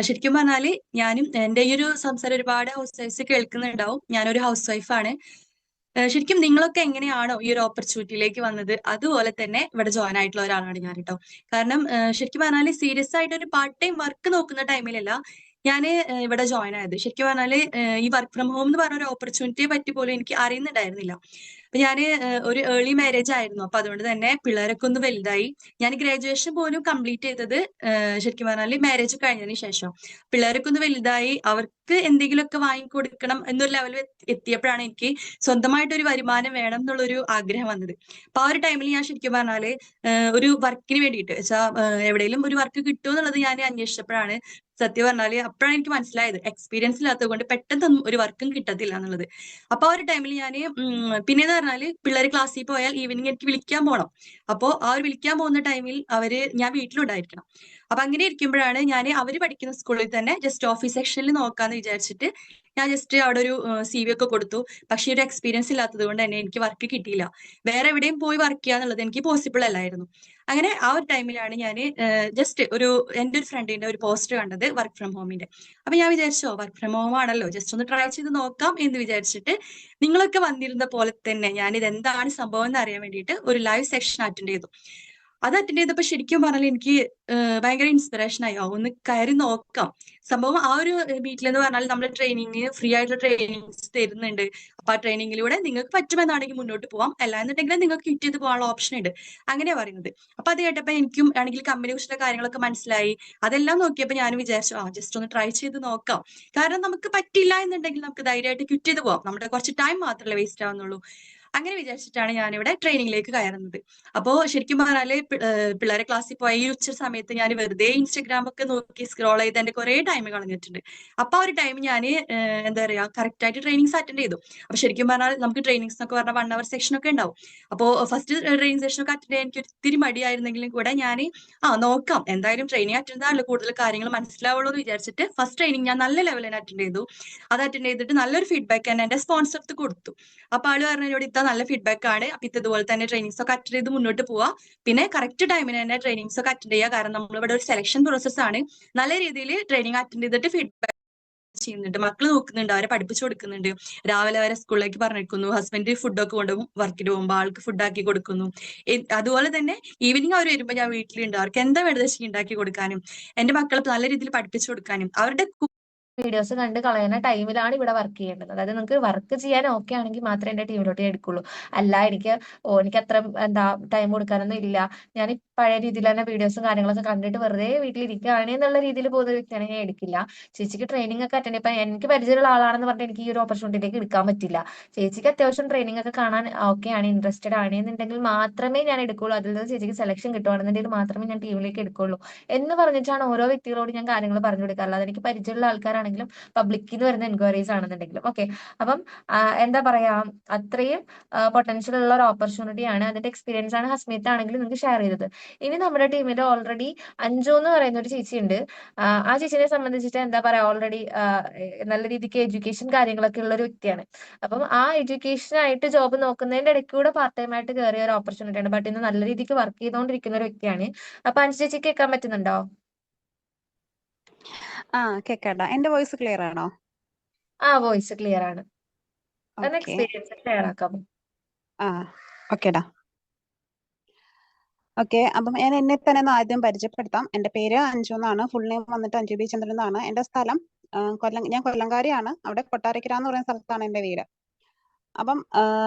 ശരിക്കും പറഞ്ഞാല് ഞാനും എന്റെ ഈ ഒരു സംസാരം ഒരുപാട് ഹൗസ് വൈഫ്സ് കേൾക്കുന്നുണ്ടാവും. ഞാനൊരു ഹൗസ് വൈഫാണ്. ശരിക്കും നിങ്ങളൊക്കെ എങ്ങനെയാണോ ഈ ഒരു ഓപ്പർച്യൂണിറ്റിയിലേക്ക് വന്നത്, അതുപോലെ തന്നെ ഇവിടെ ജോയിൻ ആയിട്ടുള്ള ഒരാളാണ് ഞാൻ കേട്ടോ. കാരണം ശരിക്കും പറഞ്ഞാല് സീരിയസ് ആയിട്ട് ഒരു പാർട്ട് ടൈം വർക്ക് നോക്കുന്ന ടൈമിലല്ല ഞാൻ ഇവിടെ ജോയിൻ ആയത്. ശരിക്കും പറഞ്ഞാല് ഈ വർക്ക് ഫ്രം ഹോം എന്ന് പറഞ്ഞ ഒരു ഓപ്പർച്യൂണിറ്റിയെ പറ്റി പോലും എനിക്ക് അറിയുന്നുണ്ടായിരുന്നില്ല. അപ്പൊ ഞാൻ ഒരു ഏർലി മാരേജ് ആയിരുന്നു. അപ്പൊ അതുകൊണ്ട് തന്നെ പിള്ളേരൊക്കെ ഒന്ന് വലുതായി. ഞാൻ ഗ്രാജുവേഷൻ പോലും കംപ്ലീറ്റ് ചെയ്തത് ശരിക്കും പറഞ്ഞാല് മാരേജ് കഴിഞ്ഞതിന് ശേഷം. പിള്ളേരൊക്കെ ഒന്ന് വലുതായി, അവർക്ക് എന്തെങ്കിലുമൊക്കെ വാങ്ങിക്കൊടുക്കണം എന്നൊരു ലെവലിൽ എത്തിയപ്പോഴാണ് എനിക്ക് സ്വന്തമായിട്ട് ഒരു വരുമാനം വേണം എന്നുള്ളൊരു ആഗ്രഹം വന്നത്. അപ്പൊ ആ ഒരു ടൈമിൽ ഞാൻ ശരിക്കും പറഞ്ഞാല് ഒരു വർക്കിന് വേണ്ടിയിട്ട് വെച്ചാൽ എവിടെയെങ്കിലും ഒരു വർക്ക് കിട്ടുമോ എന്നുള്ളത് ഞാൻ അന്വേഷിച്ചപ്പോഴാണ് സത്യം പറഞ്ഞാല് അപ്പോഴാണ് എനിക്ക് മനസ്സിലായത് എക്സ്പീരിയൻസ് ഇല്ലാത്തത് കൊണ്ട് പെട്ടെന്നൊന്നും ഒരു വർക്കും കിട്ടത്തില്ല എന്നുള്ളത്. അപ്പൊ ആ ഒരു ടൈമിൽ ഞാൻ പിന്നെന്ന് പറഞ്ഞാല് പിള്ളേർ ക്ലാസ്സിൽ പോയാൽ ഈവനിങ് എനിക്ക് വിളിക്കാൻ പോകണം. അപ്പോ ആ ഒരു വിളിക്കാൻ പോകുന്ന ടൈമിൽ ഞാൻ വീട്ടിലുണ്ടായിരിക്കണം. അപ്പൊ അങ്ങനെ ഇരിക്കുമ്പോഴാണ് ഞാൻ അവര് പഠിക്കുന്ന സ്കൂളിൽ തന്നെ ജസ്റ്റ് ഓഫീസ് സെക്ഷനിൽ നോക്കാന്ന് വിചാരിച്ചിട്ട് ഞാൻ ജസ്റ്റ് അവിടെ ഒരു CV ഒക്കെ കൊടുത്തു. പക്ഷെ ഒരു എക്സ്പീരിയൻസ് ഇല്ലാത്തത് കൊണ്ട് തന്നെ എനിക്ക് വർക്ക് കിട്ടിയില്ല. വേറെ എവിടെയും പോയി വർക്ക് ചെയ്യാന്നുള്ളത് എനിക്ക് പോസിബിൾ അല്ലായിരുന്നു. അങ്ങനെ ആ ഒരു ടൈമിലാണ് ഞാൻ ജസ്റ്റ് എന്റെ ഒരു ഫ്രണ്ടിന്റെ ഒരു പോസ്റ്റ് കണ്ടത് വർക്ക് ഫ്രം ഹോമിന്റെ. അപ്പൊ ഞാൻ വിചാരിച്ചോ വർക്ക് ഫ്രം ഹോം ആണല്ലോ, ജസ്റ്റ് ഒന്ന് ട്രൈ ചെയ്ത് നോക്കാം എന്ന് വിചാരിച്ചിട്ട് നിങ്ങളൊക്കെ വന്നിരുന്ന പോലെ തന്നെ ഞാൻ ഇത് എന്താണ് സംഭവം എന്ന് അറിയാൻ വേണ്ടിയിട്ട് ഒരു ലൈവ് സെഷൻ അറ്റൻഡ് ചെയ്തു. അത് അറ്റൻഡ് ചെയ്തപ്പോൾ ശരിക്കും പറഞ്ഞാൽ എനിക്ക് ഭയങ്കര ഇൻസ്പിറേഷൻ ആയി. ഒന്ന് കയറി നോക്കാം സംഭവം. ആ ഒരു മീറ്റിലെന്ന് പറഞ്ഞാൽ നമ്മൾ ട്രെയിനിങ് ഫ്രീ ആയിട്ടുള്ള ട്രെയിനിങ്സ് തരുന്നുണ്ട്. അപ്പൊ ആ ട്രെയിനിങ്ങിലൂടെ നിങ്ങൾക്ക് പറ്റുമെന്നാണെങ്കിൽ മുന്നോട്ട് പോവാം, അല്ല എന്നുണ്ടെങ്കിൽ നിങ്ങൾക്ക് ക്വിറ്റ് ചെയ്ത് പോകാനുള്ള ഓപ്ഷൻ ഉണ്ട്, അങ്ങനെയാ പറയുന്നത്. അപ്പൊ അത് കേട്ടപ്പോ എനിക്കും ആണെങ്കിൽ കമ്പനിയെ കുറിച്ചുള്ള കാര്യങ്ങളൊക്കെ മനസ്സിലായി. അതെല്ലാം നോക്കിയപ്പോൾ ഞാൻ വിചാരിച്ചു ജസ്റ്റ് ഒന്ന് ട്രൈ ചെയ്ത് നോക്കാം. കാരണം നമുക്ക് പറ്റില്ല എന്നുണ്ടെങ്കിൽ നമുക്ക് ധൈര്യമായിട്ട് ക്വിറ്റ് ചെയ്ത് പോവാം. നമ്മുടെ കുറച്ച് ടൈം മാത്രമല്ലേ വേസ്റ്റ് ആവുന്നുള്ളൂ. അങ്ങനെ വിചാരിച്ചിട്ടാണ് ഞാനിവിടെ ട്രെയിനിങ്ങിലേക്ക് കയറുന്നത്. അപ്പോ ശരിക്കും പറഞ്ഞാല് പിള്ളേരെ ക്ലാസ്സിൽ പോയ ഈ ഉച്ച സമയത്ത് ഞാൻ വെറുതെ ഇൻസ്റ്റഗ്രാം ഒക്കെ നോക്കി സ്ക്രോൾ ചെയ്ത് എന്റെ കുറെ ടൈം കളഞ്ഞിട്ടുണ്ട്. അപ്പൊ ആ ഒരു ടൈം ഞാൻ എന്താ പറയാ കറക്റ്റ് ആയിട്ട് ട്രെയിനിങ്സ് അറ്റൻഡ് ചെയ്തു. അപ്പൊ ശരിക്കും പറഞ്ഞാൽ നമുക്ക് ട്രെയിനിങ്സ് എന്നൊക്കെ പറഞ്ഞാൽ 1 hour സെക്ഷൻ ഒക്കെ ഉണ്ടാവും. അപ്പോ ഫസ്റ്റ് ട്രെയിനിങ് സെഷൻ ഒക്കെ അറ്റൻഡ് ചെയ്യാൻ എനിക്ക് ഒത്തിരി മടിയായിരുന്നെങ്കിലും കൂടെ ഞാൻ നോക്കാം, എന്തായാലും ട്രെയിനിങ് അറ്റൻഡ് ചെയ്താൽ കൂടുതൽ കാര്യങ്ങൾ മനസ്സിലാവുള്ളൂ എന്ന് വിചാരിച്ചിട്ട് ഫസ്റ്റ് ട്രെയിനിങ് ഞാൻ നല്ല ലെവലിൽ അറ്റൻഡ് ചെയ്തു. അത് അറ്റൻഡ് ചെയ്തിട്ട് നല്ലൊരു ഫീഡ്ബാക്ക് തന്നെ എന്റെ സ്പോൺസർക്ക് കൊടുത്തു. അപ്പൊ ആള് പറഞ്ഞു എന്നോട് നല്ല ഫീഡ്ബാക്ക് ആണ്, അപ്പൊ ഇതുപോലെ തന്നെ ട്രെയിനിങ്സ് ഒക്കെ അറ്റൻഡ് ചെയ്ത് മുന്നോട്ട് പോവാ. പിന്നെ കറക്റ്റ് ടൈമിന് തന്നെ ട്രെയിനിങ്സ് ഒക്കെ അറ്റൻഡ് ചെയ്യുക. കാരണം നമ്മളിവിടെ ഒരു സെലക്ഷൻ പ്രോസസ് ആണ്. നല്ല രീതിയിൽ ട്രെയിനിങ് അറ്റൻഡ് ചെയ്തിട്ട് ഫീഡ്ബാക്ക് ചെയ്യുന്നുണ്ട്, മക്കൾ നോക്കുന്നുണ്ട്, അവരെ പഠിപ്പിച്ചു കൊടുക്കുന്നുണ്ട്. രാവിലെ വരെ സ്കൂളിലേക്ക് പറഞ്ഞിരിക്കുന്നു, ഹസ്ബൻഡ് ഫുഡൊക്കെ കൊണ്ടുപോകും, വർക്കിന് പോകുമ്പോൾ ആൾക്ക് ഫുഡ് ആക്കി കൊടുക്കുന്നു. അതുപോലെ തന്നെ ഈവനിങ് അവർ വരുമ്പോൾ ഞാൻ വീട്ടിലുണ്ട്, അവർക്ക് എന്താ വേണ്ടത് ഉണ്ടാക്കി കൊടുക്കാനും എന്റെ മക്കളെ നല്ല രീതിയിൽ പഠിപ്പിച്ചു കൊടുക്കാനും അവരുടെ വീഡിയോസ് കണ്ട് കളയുന്ന ടൈമിലാണ് ഇവിടെ വർക്ക് ചെയ്യേണ്ടത്. അതായത് നിങ്ങൾക്ക് വർക്ക് ചെയ്യാൻ ഓക്കെ ആണെങ്കിൽ മാത്രമേ എന്റെ ടീമിലോട്ട് ഞാൻ എടുക്കുള്ളൂ. അല്ല എനിക്ക് അത്ര ടൈം കൊടുക്കാനൊന്നും ഇല്ല, ഞാൻ പഴയ രീതിയിൽ തന്നെ വീഡിയോസും കാര്യങ്ങളൊക്കെ കണ്ടിട്ട് വെറുതെ വീട്ടിലിരിക്കുകയാണ് എന്നുള്ള രീതിയിൽ പോകുന്ന ഒരു വ്യക്തിയാണെങ്കിൽ ഞാൻ എടുക്കില്ല. ചേച്ചിക്ക് ട്രെയിനിങ് ഒക്കെ അറ്റൻഡ് ഇപ്പൊ എനിക്ക് പരിചയമുള്ള ആളാണെന്ന് പറഞ്ഞിട്ട് എനിക്ക് ഈ ഒരു ഓപ്പർച്യൂണിറ്റിയിലേക്ക് എടുക്കാൻ പറ്റില്ല. ചേച്ചിക്ക് അത്യാവശ്യം ട്രെയിനിങ് ഒക്കെ കാണാൻ ഓക്കെ ആണ്, ഇൻട്രസ്റ്റഡ് ആണ് എന്നുണ്ടെങ്കിൽ മാത്രമേ ഞാൻ എടുക്കുള്ളൂ. അതിൽ നിന്ന് ചേച്ചിക്ക് സെലക്ഷൻ കിട്ടുവാണെന്നുണ്ടെങ്കിൽ മാത്രമേ ഞാൻ ടീമിലേക്ക് എടുക്കുള്ളൂ എന്ന് പറഞ്ഞിട്ടാണ് ഓരോ വ്യക്തികളോട് ഞാൻ കാര്യങ്ങൾ പറഞ്ഞു കൊടുക്കാറുള്ളത്. എനിക്ക് പരിചയമുള്ള ആൾക്കാരാണെങ്കിൽ ആണെങ്കിലും പബ്ലിക്കിൽ നിന്ന് വരുന്ന എൻക്വയറീസ് ആണെന്നുണ്ടെങ്കിലും. ഓക്കെ, അപ്പം എന്താ പറയാ, അത്രയും പൊട്ടൻഷ്യൽ ഉള്ള ഒരു ഓപ്പർച്യൂണിറ്റി ആണ്. അതിന്റെ എക്സ്പീരിയൻസ് ആണ് ഹസ്മിത്ത് ആണെങ്കിലും നിങ്ങൾക്ക് ഷെയർ ചെയ്തത്. ഇനി നമ്മുടെ ടീമിൽ ഓൾറെഡി അഞ്ജു എന്ന് പറയുന്ന ഒരു ചേച്ചി ഉണ്ട്. ആ ചേച്ചിനെ സംബന്ധിച്ചിട്ട് എന്താ പറയാ, ഓൾറെഡി നല്ല രീതിക്ക് എഡ്യൂക്കേഷൻ കാര്യങ്ങളൊക്കെ ഉള്ള ഒരു വ്യക്തിയാണ്. അപ്പം ആ എഡ്യൂക്കേഷനായിട്ട് ജോബ് നോക്കുന്നതിന്റെ ഇടയ്ക്ക് കൂടെ പാർട്ട് ടൈം ആയിട്ട് കയറിയ ഒരു ഓപ്പർച്യൂണിറ്റി ആണ്. ബട്ട് ഇന്ന് നല്ല രീതിക്ക് വർക്ക് ചെയ്തുകൊണ്ടിരിക്കുന്ന ഒരു വ്യക്തിയാണ്. അപ്പൊ അഞ്ജു ചേച്ചി കേൾക്കാൻ പറ്റുന്നുണ്ടോ? കേക്കാടാ. എന്റെ വോയിസ് ക്ലിയർ ആണോ? ആ, വോയിസ് ക്ലിയർ ആണ്. ഒന്ന് ഓക്കെ. Experience share ആക്കാമോ? ഓക്കേടാ. ഓക്കെ, അപ്പം ഞാൻ എന്നെ തന്നെ ഒന്ന് ആദ്യം പരിചയപ്പെടുത്താം. എന്റെ പേര് അഞ്ജു എന്നാണ്. ഫുൾ നെയിം വന്നിട്ട് അഞ്ജു ബി ചന്ദ്രൻ എന്നാണ്. എന്റെ സ്ഥലം ഞാൻ കൊല്ലംകാരിയാണ്. അവിടെ കൊട്ടാരക്കര എന്ന് പറയുന്ന സ്ഥലത്താണ് എന്റെ വീട്. അപ്പം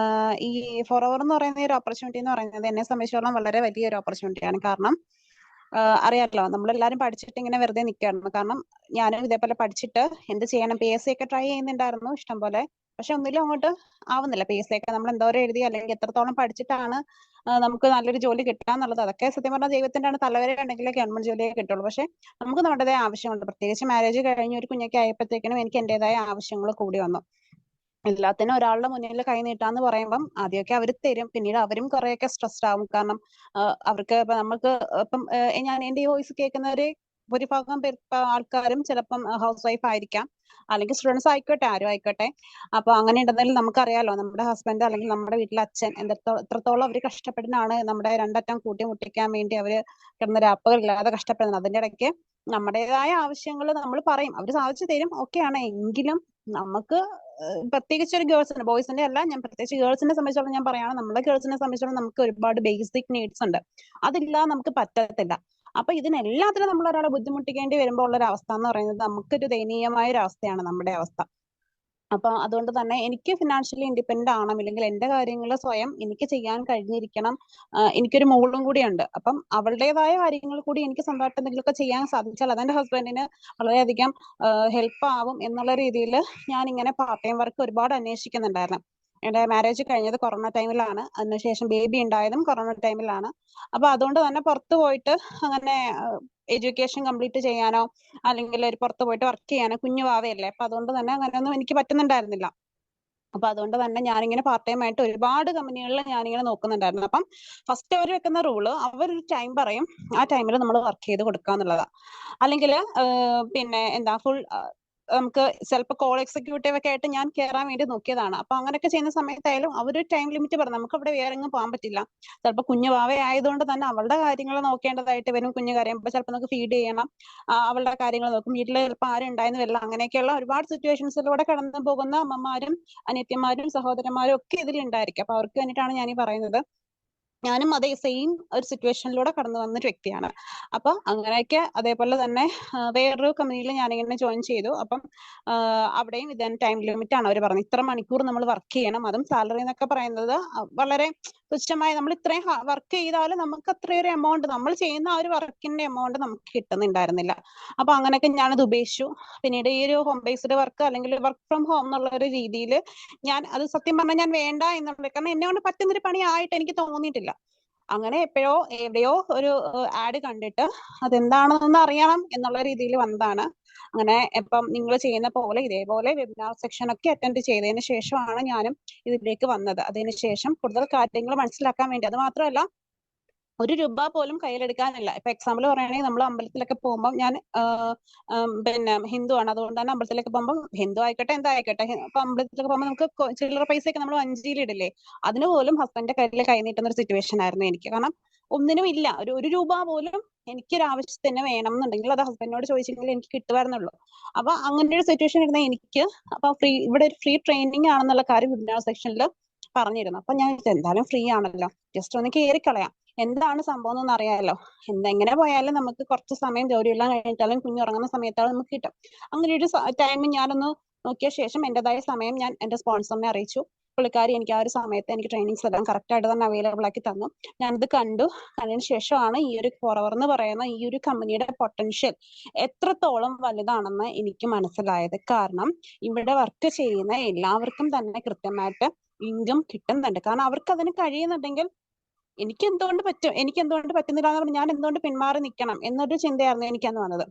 ഈ ഫോറവർ എന്ന് പറയുന്ന ഒരു ഓപ്പർച്യൂണിറ്റി എന്ന് പറയുന്നത് എന്നെ സംബന്ധിച്ചിടത്തോളം വളരെ വലിയൊരു ഓപ്പർച്യൂണിറ്റിയാണ്. കാരണം അറിയാമല്ലോ, നമ്മളെല്ലാരും പഠിച്ചിട്ട് ഇങ്ങനെ വെറുതെ നിൽക്കുകയായിരുന്നു. കാരണം ഞാനും ഇതേപോലെ പഠിച്ചിട്ട് എന്ത് ചെയ്യണം, PSC ഒക്കെ ട്രൈ ചെയ്യുന്നുണ്ടായിരുന്നു ഇഷ്ടം പോലെ. പക്ഷെ ഒന്നിലും അങ്ങോട്ട് ആവുന്നില്ല. PSC ഒക്കെ നമ്മൾ എന്തോരം എഴുതി അല്ലെങ്കിൽ എത്രത്തോളം പഠിച്ചിട്ടാണ് നമുക്ക് നല്ലൊരു ജോലി കിട്ടുക എന്നുള്ളത്. അതൊക്കെ സത്യം പറഞ്ഞാൽ ദൈവത്തിന്റെ ആണ്. തലവരെ ഉണ്ടെങ്കിലേ ഗവൺമെന്റ് ജോലിയെ കിട്ടുള്ളൂ. പക്ഷെ നമുക്ക് നമ്മുടേതായ ആവശ്യമുണ്ട്. പ്രത്യേകിച്ച് മാരേജ് കഴിഞ്ഞ് ഒരു കുഞ്ഞൊക്കെ ആയപ്പോഴത്തേക്കിനും എനിക്ക് എന്റേതായ ആവശ്യങ്ങൾ കൂടി വന്നു. എല്ലാത്തിനും ഒരാളുടെ മുന്നിൽ കൈ നീട്ടാന്ന് പറയുമ്പം ആദ്യമൊക്കെ അവർ തരും, പിന്നീട് അവരും കുറെയൊക്കെ സ്ട്രെസ്ഡ് ആവും. കാരണം അവർക്ക് ഇപ്പൊ നമുക്ക് ഇപ്പം ഞാൻ എന്റെ ഈ വോയിസ് കേൾക്കുന്നവര് ഭൂരിഭാഗം ആൾക്കാരും ചിലപ്പം ഹൗസ് വൈഫ് ആയിരിക്കാം, അല്ലെങ്കിൽ സ്റ്റുഡൻസ് ആയിക്കോട്ടെ, ആരും ആയിക്കോട്ടെ. അപ്പൊ അങ്ങനെ ഉണ്ടെങ്കിൽ നമുക്കറിയാലോ, നമ്മുടെ ഹസ്ബൻഡ് അല്ലെങ്കിൽ നമ്മുടെ വീട്ടിലെ അച്ഛൻ എത്രത്തോളം അവർ കഷ്ടപ്പെടുന്നതാണ് നമ്മുടെ രണ്ടറ്റം കൂട്ടിമുട്ടിക്കാൻ വേണ്ടി അവര് കിടന്ന രാപ്പകളില്ലാതെ കഷ്ടപ്പെടുന്നത്. അതിന്റെ ഇടയ്ക്ക് നമ്മുടേതായ ആവശ്യങ്ങൾ നമ്മൾ പറയും, അവർ സാധിച്ചു തരും, ഓക്കെയാണ്. എങ്കിലും നമുക്ക് പ്രത്യേകിച്ച് ഒരു ഗേൾസിന്, ബോയ്സിന്റെ അല്ല, ഞാൻ പ്രത്യേകിച്ച് ഗേൾസിനെ സംബന്ധിച്ചോളം ഞാൻ പറയാണ്, നമ്മുടെ ഗേൾസിനെ സംബന്ധിച്ചോളം നമുക്ക് ഒരുപാട് ബേസിക് നീഡ്സ് ഉണ്ട്. അതില്ലാതെ നമുക്ക് പറ്റത്തില്ല. അപ്പൊ ഇതിനെല്ലാത്തിനും നമ്മൾ ഒരാളെ ബുദ്ധിമുട്ടിക്കേണ്ടി വരുമ്പോൾ ഉള്ള ഒരു അവസ്ഥ എന്ന് പറയുന്നത് നമുക്കൊരു ദയനീയമായ ഒരു അവസ്ഥയാണ് നമ്മുടെ അവസ്ഥ. അപ്പൊ അതുകൊണ്ട് തന്നെ എനിക്ക് ഫിനാൻഷ്യലി ഇൻഡിപെൻഡന്റ് ആവണം, ഇല്ലെങ്കിൽ എന്റെ കാര്യങ്ങൾ സ്വയം എനിക്ക് ചെയ്യാൻ കഴിഞ്ഞിരിക്കണം. എനിക്കൊരു മോളും കൂടിയുണ്ട്. അപ്പം അവളുടേതായ കാര്യങ്ങൾ കൂടി എനിക്ക് സ്വന്തമായിട്ട് എന്തെങ്കിലുമൊക്കെ ചെയ്യാൻ സാധിച്ചാൽ അതെന്റെ ഹസ്ബൻഡിന് വളരെയധികം ഹെൽപ്പ് ആവും എന്നുള്ള രീതിയിൽ ഞാൻ ഇങ്ങനെ പാർട്ട് ടൈം വർക്ക് ഒരുപാട് അന്വേഷിക്കുന്നുണ്ടായിരുന്നു. എന്റെ മാരേജ് കഴിഞ്ഞത് കൊറോണ ടൈമിലാണ്. അതിനുശേഷം ബേബി ഉണ്ടായതും കൊറോണ ടൈമിലാണ്. അപ്പൊ അതുകൊണ്ട് തന്നെ പുറത്തു പോയിട്ട് അങ്ങനെ എഡ്യൂക്കേഷൻ കംപ്ലീറ്റ് ചെയ്യാനോ അല്ലെങ്കിൽ ഒരു പുറത്ത് പോയിട്ട് വർക്ക് ചെയ്യാനോ, കുഞ്ഞു വാവയല്ലേ, അപ്പൊ അതുകൊണ്ട് തന്നെ അങ്ങനെയൊന്നും എനിക്ക് പറ്റുന്നുണ്ടായിരുന്നില്ല. അപ്പൊ അതുകൊണ്ട് തന്നെ ഞാനിങ്ങനെ പാർട്ട് ടൈം ആയിട്ട് ഒരുപാട് കമ്പനികളിൽ ഞാനിങ്ങനെ നോക്കുന്നുണ്ടായിരുന്നു. അപ്പം ഫസ്റ്റ് അവർ വെക്കുന്ന റൂള്, അവരൊരു ടൈം പറയും, ആ ടൈമിൽ നമ്മൾ വർക്ക് ചെയ്ത് കൊടുക്കുക എന്നുള്ളതാ. അല്ലെങ്കിൽ പിന്നെ എന്താ ഫുൾ നമുക്ക് ചിലപ്പോൾ കോൾ എക്സിക്യൂട്ടീവ് ഒക്കെ ആയിട്ട് ഞാൻ കയറാൻ വേണ്ടി നോക്കിയതാണ്. അപ്പൊ അങ്ങനെയൊക്കെ ചെയ്യുന്ന സമയത്തായാലും അവരൊരു ടൈം ലിമിറ്റ് പറഞ്ഞു, നമുക്ക് അവിടെ വേറെ എങ്ങും പോകാൻ പറ്റില്ല. ചിലപ്പോൾ കുഞ്ഞു വാവ ആയതുകൊണ്ട് തന്നെ അവളുടെ കാര്യങ്ങൾ നോക്കേണ്ടതായിട്ട് വരും. കുഞ്ഞു കരയുമ്പോൾ ചിലപ്പോൾ നമുക്ക് ഫീഡ് ചെയ്യണം, അവളുടെ കാര്യങ്ങൾ നോക്കും. വീട്ടിൽ ചിലപ്പോൾ ആരും ഉണ്ടായെന്ന് വരില്ല. അങ്ങനെയൊക്കെയുള്ള ഒരുപാട് സിറ്റുവേഷൻസിലൂടെ കടന്നു പോകുന്ന അമ്മമാരും അനിയത്തിമാരും സഹോദരന്മാരും ഒക്കെ ഇതിലുണ്ടായിരിക്കും. അപ്പൊ അവർക്ക് വേണ്ടിയിട്ടാണ് ഞാൻ ഈ പറയുന്നത്. ഞാനും അതേ സെയിം ഒരു സിറ്റുവേഷനിലൂടെ കടന്നു വന്നൊരു വ്യക്തിയാണ്. അപ്പൊ അങ്ങനെയൊക്കെ അതേപോലെ തന്നെ വേറൊരു കമ്പനിയിൽ ഞാനിങ്ങനെ ജോയിൻ ചെയ്തു. അപ്പം അവിടെയും ഇതേ ടൈം ലിമിറ്റ് ആണ് അവർ പറഞ്ഞത്. ഇത്ര മണിക്കൂർ നമ്മൾ വർക്ക് ചെയ്യണം. അതും സാലറി എന്നൊക്കെ പറയുന്നത് വളരെ തുച്ഛമായി, നമ്മൾ ഇത്രയും വർക്ക് ചെയ്താലും നമുക്ക് അത്രയൊരു എമൗണ്ട്, നമ്മൾ ചെയ്യുന്ന ആ ഒരു വർക്കിന്റെ എമൗണ്ട് നമുക്ക് കിട്ടുന്നുണ്ടായിരുന്നില്ല. അപ്പൊ അങ്ങനെയൊക്കെ ഞാനത് ഉപേക്ഷിച്ചു. പിന്നീട് ഈ ഒരു ഹോം ബേസ്ഡ് വർക്ക് അല്ലെങ്കിൽ വർക്ക് ഫ്രം ഹോം എന്നുള്ള ഒരു രീതിയിൽ ഞാൻ അത് സത്യം പറഞ്ഞാൽ ഞാൻ വേണ്ട എന്നുള്ളത്, കാരണം എന്നെ കൊണ്ട് പറ്റുന്നൊരു പണി ആയിട്ട് എനിക്ക് തോന്നിയിട്ടില്ല. അങ്ങനെ എപ്പോഴോ എവിടെയോ ഒരു ആഡ് കണ്ടിട്ട് അതെന്താണെന്ന് അറിയണം എന്നുള്ള രീതിയിൽ വന്നതാണ്. അങ്ങനെ ഇപ്പം നിങ്ങൾ ചെയ്യുന്ന പോലെ ഇതേപോലെ വെബിനാർ സെക്ഷൻ ഒക്കെ അറ്റൻഡ് ചെയ്തതിന് ശേഷമാണ് ഞാനും ഇതിലേക്ക് വന്നത്. അതിനുശേഷം കൂടുതൽ കാര്യങ്ങൾ മനസ്സിലാക്കാൻ വേണ്ടി, അത് മാത്രമല്ല ഒരു രൂപ പോലും കയ്യിലെടുക്കാനില്ല. ഇപ്പൊ എക്സാമ്പിൾ പറയുകയാണെങ്കിൽ നമ്മൾ അമ്പലത്തിലൊക്കെ പോകുമ്പോൾ, ഞാൻ പിന്നെ ഹിന്ദു ആണ്, അതുകൊണ്ട് തന്നെ അമ്പലത്തിലൊക്കെ പോകുമ്പോൾ ഹിന്ദു ആയിക്കോട്ടെ എന്തായിക്കോട്ടെ, ഇപ്പൊ അമ്പലത്തിലൊക്കെ പോകുമ്പോൾ നമുക്ക് ചില്ലറ പൈസയൊക്കെ നമ്മൾ വഞ്ചിയിലിടില്ലേ, അതിന് പോലും ഹസ്ബൻഡിന്റെ കയ്യിൽ കൈ നീട്ടുന്ന ഒരു സിറ്റുവേഷൻ ആയിരുന്നു എനിക്ക്. കാരണം ഒന്നിനും ഇല്ല, ഒരു രൂപ പോലും എനിക്കൊരു ആവശ്യത്തിന് വേണം എന്നുണ്ടെങ്കിൽ അത് ഹസ്ബൻഡിനോട് ചോദിച്ചെങ്കിൽ എനിക്ക് കിട്ടുമായിരുന്നുള്ളൂ. അപ്പൊ അങ്ങനെ ഒരു സിറ്റുവേഷൻ ഇരുന്ന എനിക്ക് അപ്പൊ ഇവിടെ ഒരു ഫ്രീ ട്രെയിനിങ് ആണെന്നുള്ള കാര്യം വെബിനാർ സെക്ഷനിൽ പറഞ്ഞിരുന്നു. അപ്പൊ ഞാൻ എന്തായാലും ഫ്രീ ആണല്ലോ, ജസ്റ്റ് ഒന്ന് കയറിക്കളയാം, എന്താണ് സംഭവം എന്നൊന്നും അറിയാമല്ലോ. എങ്ങനെ പോയാലും നമുക്ക് കുറച്ച് സമയം ജോലിയെല്ലാം കഴിഞ്ഞിട്ടാലും കുഞ്ഞുറങ്ങുന്ന സമയത്താലും നമുക്ക് കിട്ടും. അങ്ങനെ ഒരു ടൈം ഞാനൊന്ന് നോക്കിയ ശേഷം എന്റേതായ സമയം ഞാൻ എന്റെ സ്പോൺസറിനെ അറിയിച്ചു. പുള്ളിക്കാരി എനിക്ക് ആ ഒരു സമയത്ത് എനിക്ക് ട്രെയിനിങ്സ് എല്ലാം കറക്റ്റ് ആയിട്ട് തന്നെ അവൈലബിൾ ആക്കി തന്നു. ഞാനത് കണ്ടു. അതിന് ശേഷമാണ് ഈ ഒരു ഫോറവർ എന്ന് പറയുന്ന ഈ ഒരു കമ്പനിയുടെ പൊട്ടൻഷ്യൽ എത്രത്തോളം വലുതാണെന്ന് എനിക്ക് മനസ്സിലായത്. കാരണം ഇവിടെ വർക്ക് ചെയ്യുന്ന എല്ലാവർക്കും തന്നെ കൃത്യമായിട്ട് ഇൻകം കിട്ടുന്നുണ്ട്. കാരണം അവർക്ക് അതിന് കഴിയുന്നുണ്ടെങ്കിൽ എനിക്ക് എന്തുകൊണ്ട് പറ്റുന്നില്ല എന്ന് പറഞ്ഞാൽ ഞാൻ എന്തുകൊണ്ട് പിന്മാറി നിൽക്കണം എന്നൊരു ചിന്തയായിരുന്നു എനിക്കന്ന് വന്നത്.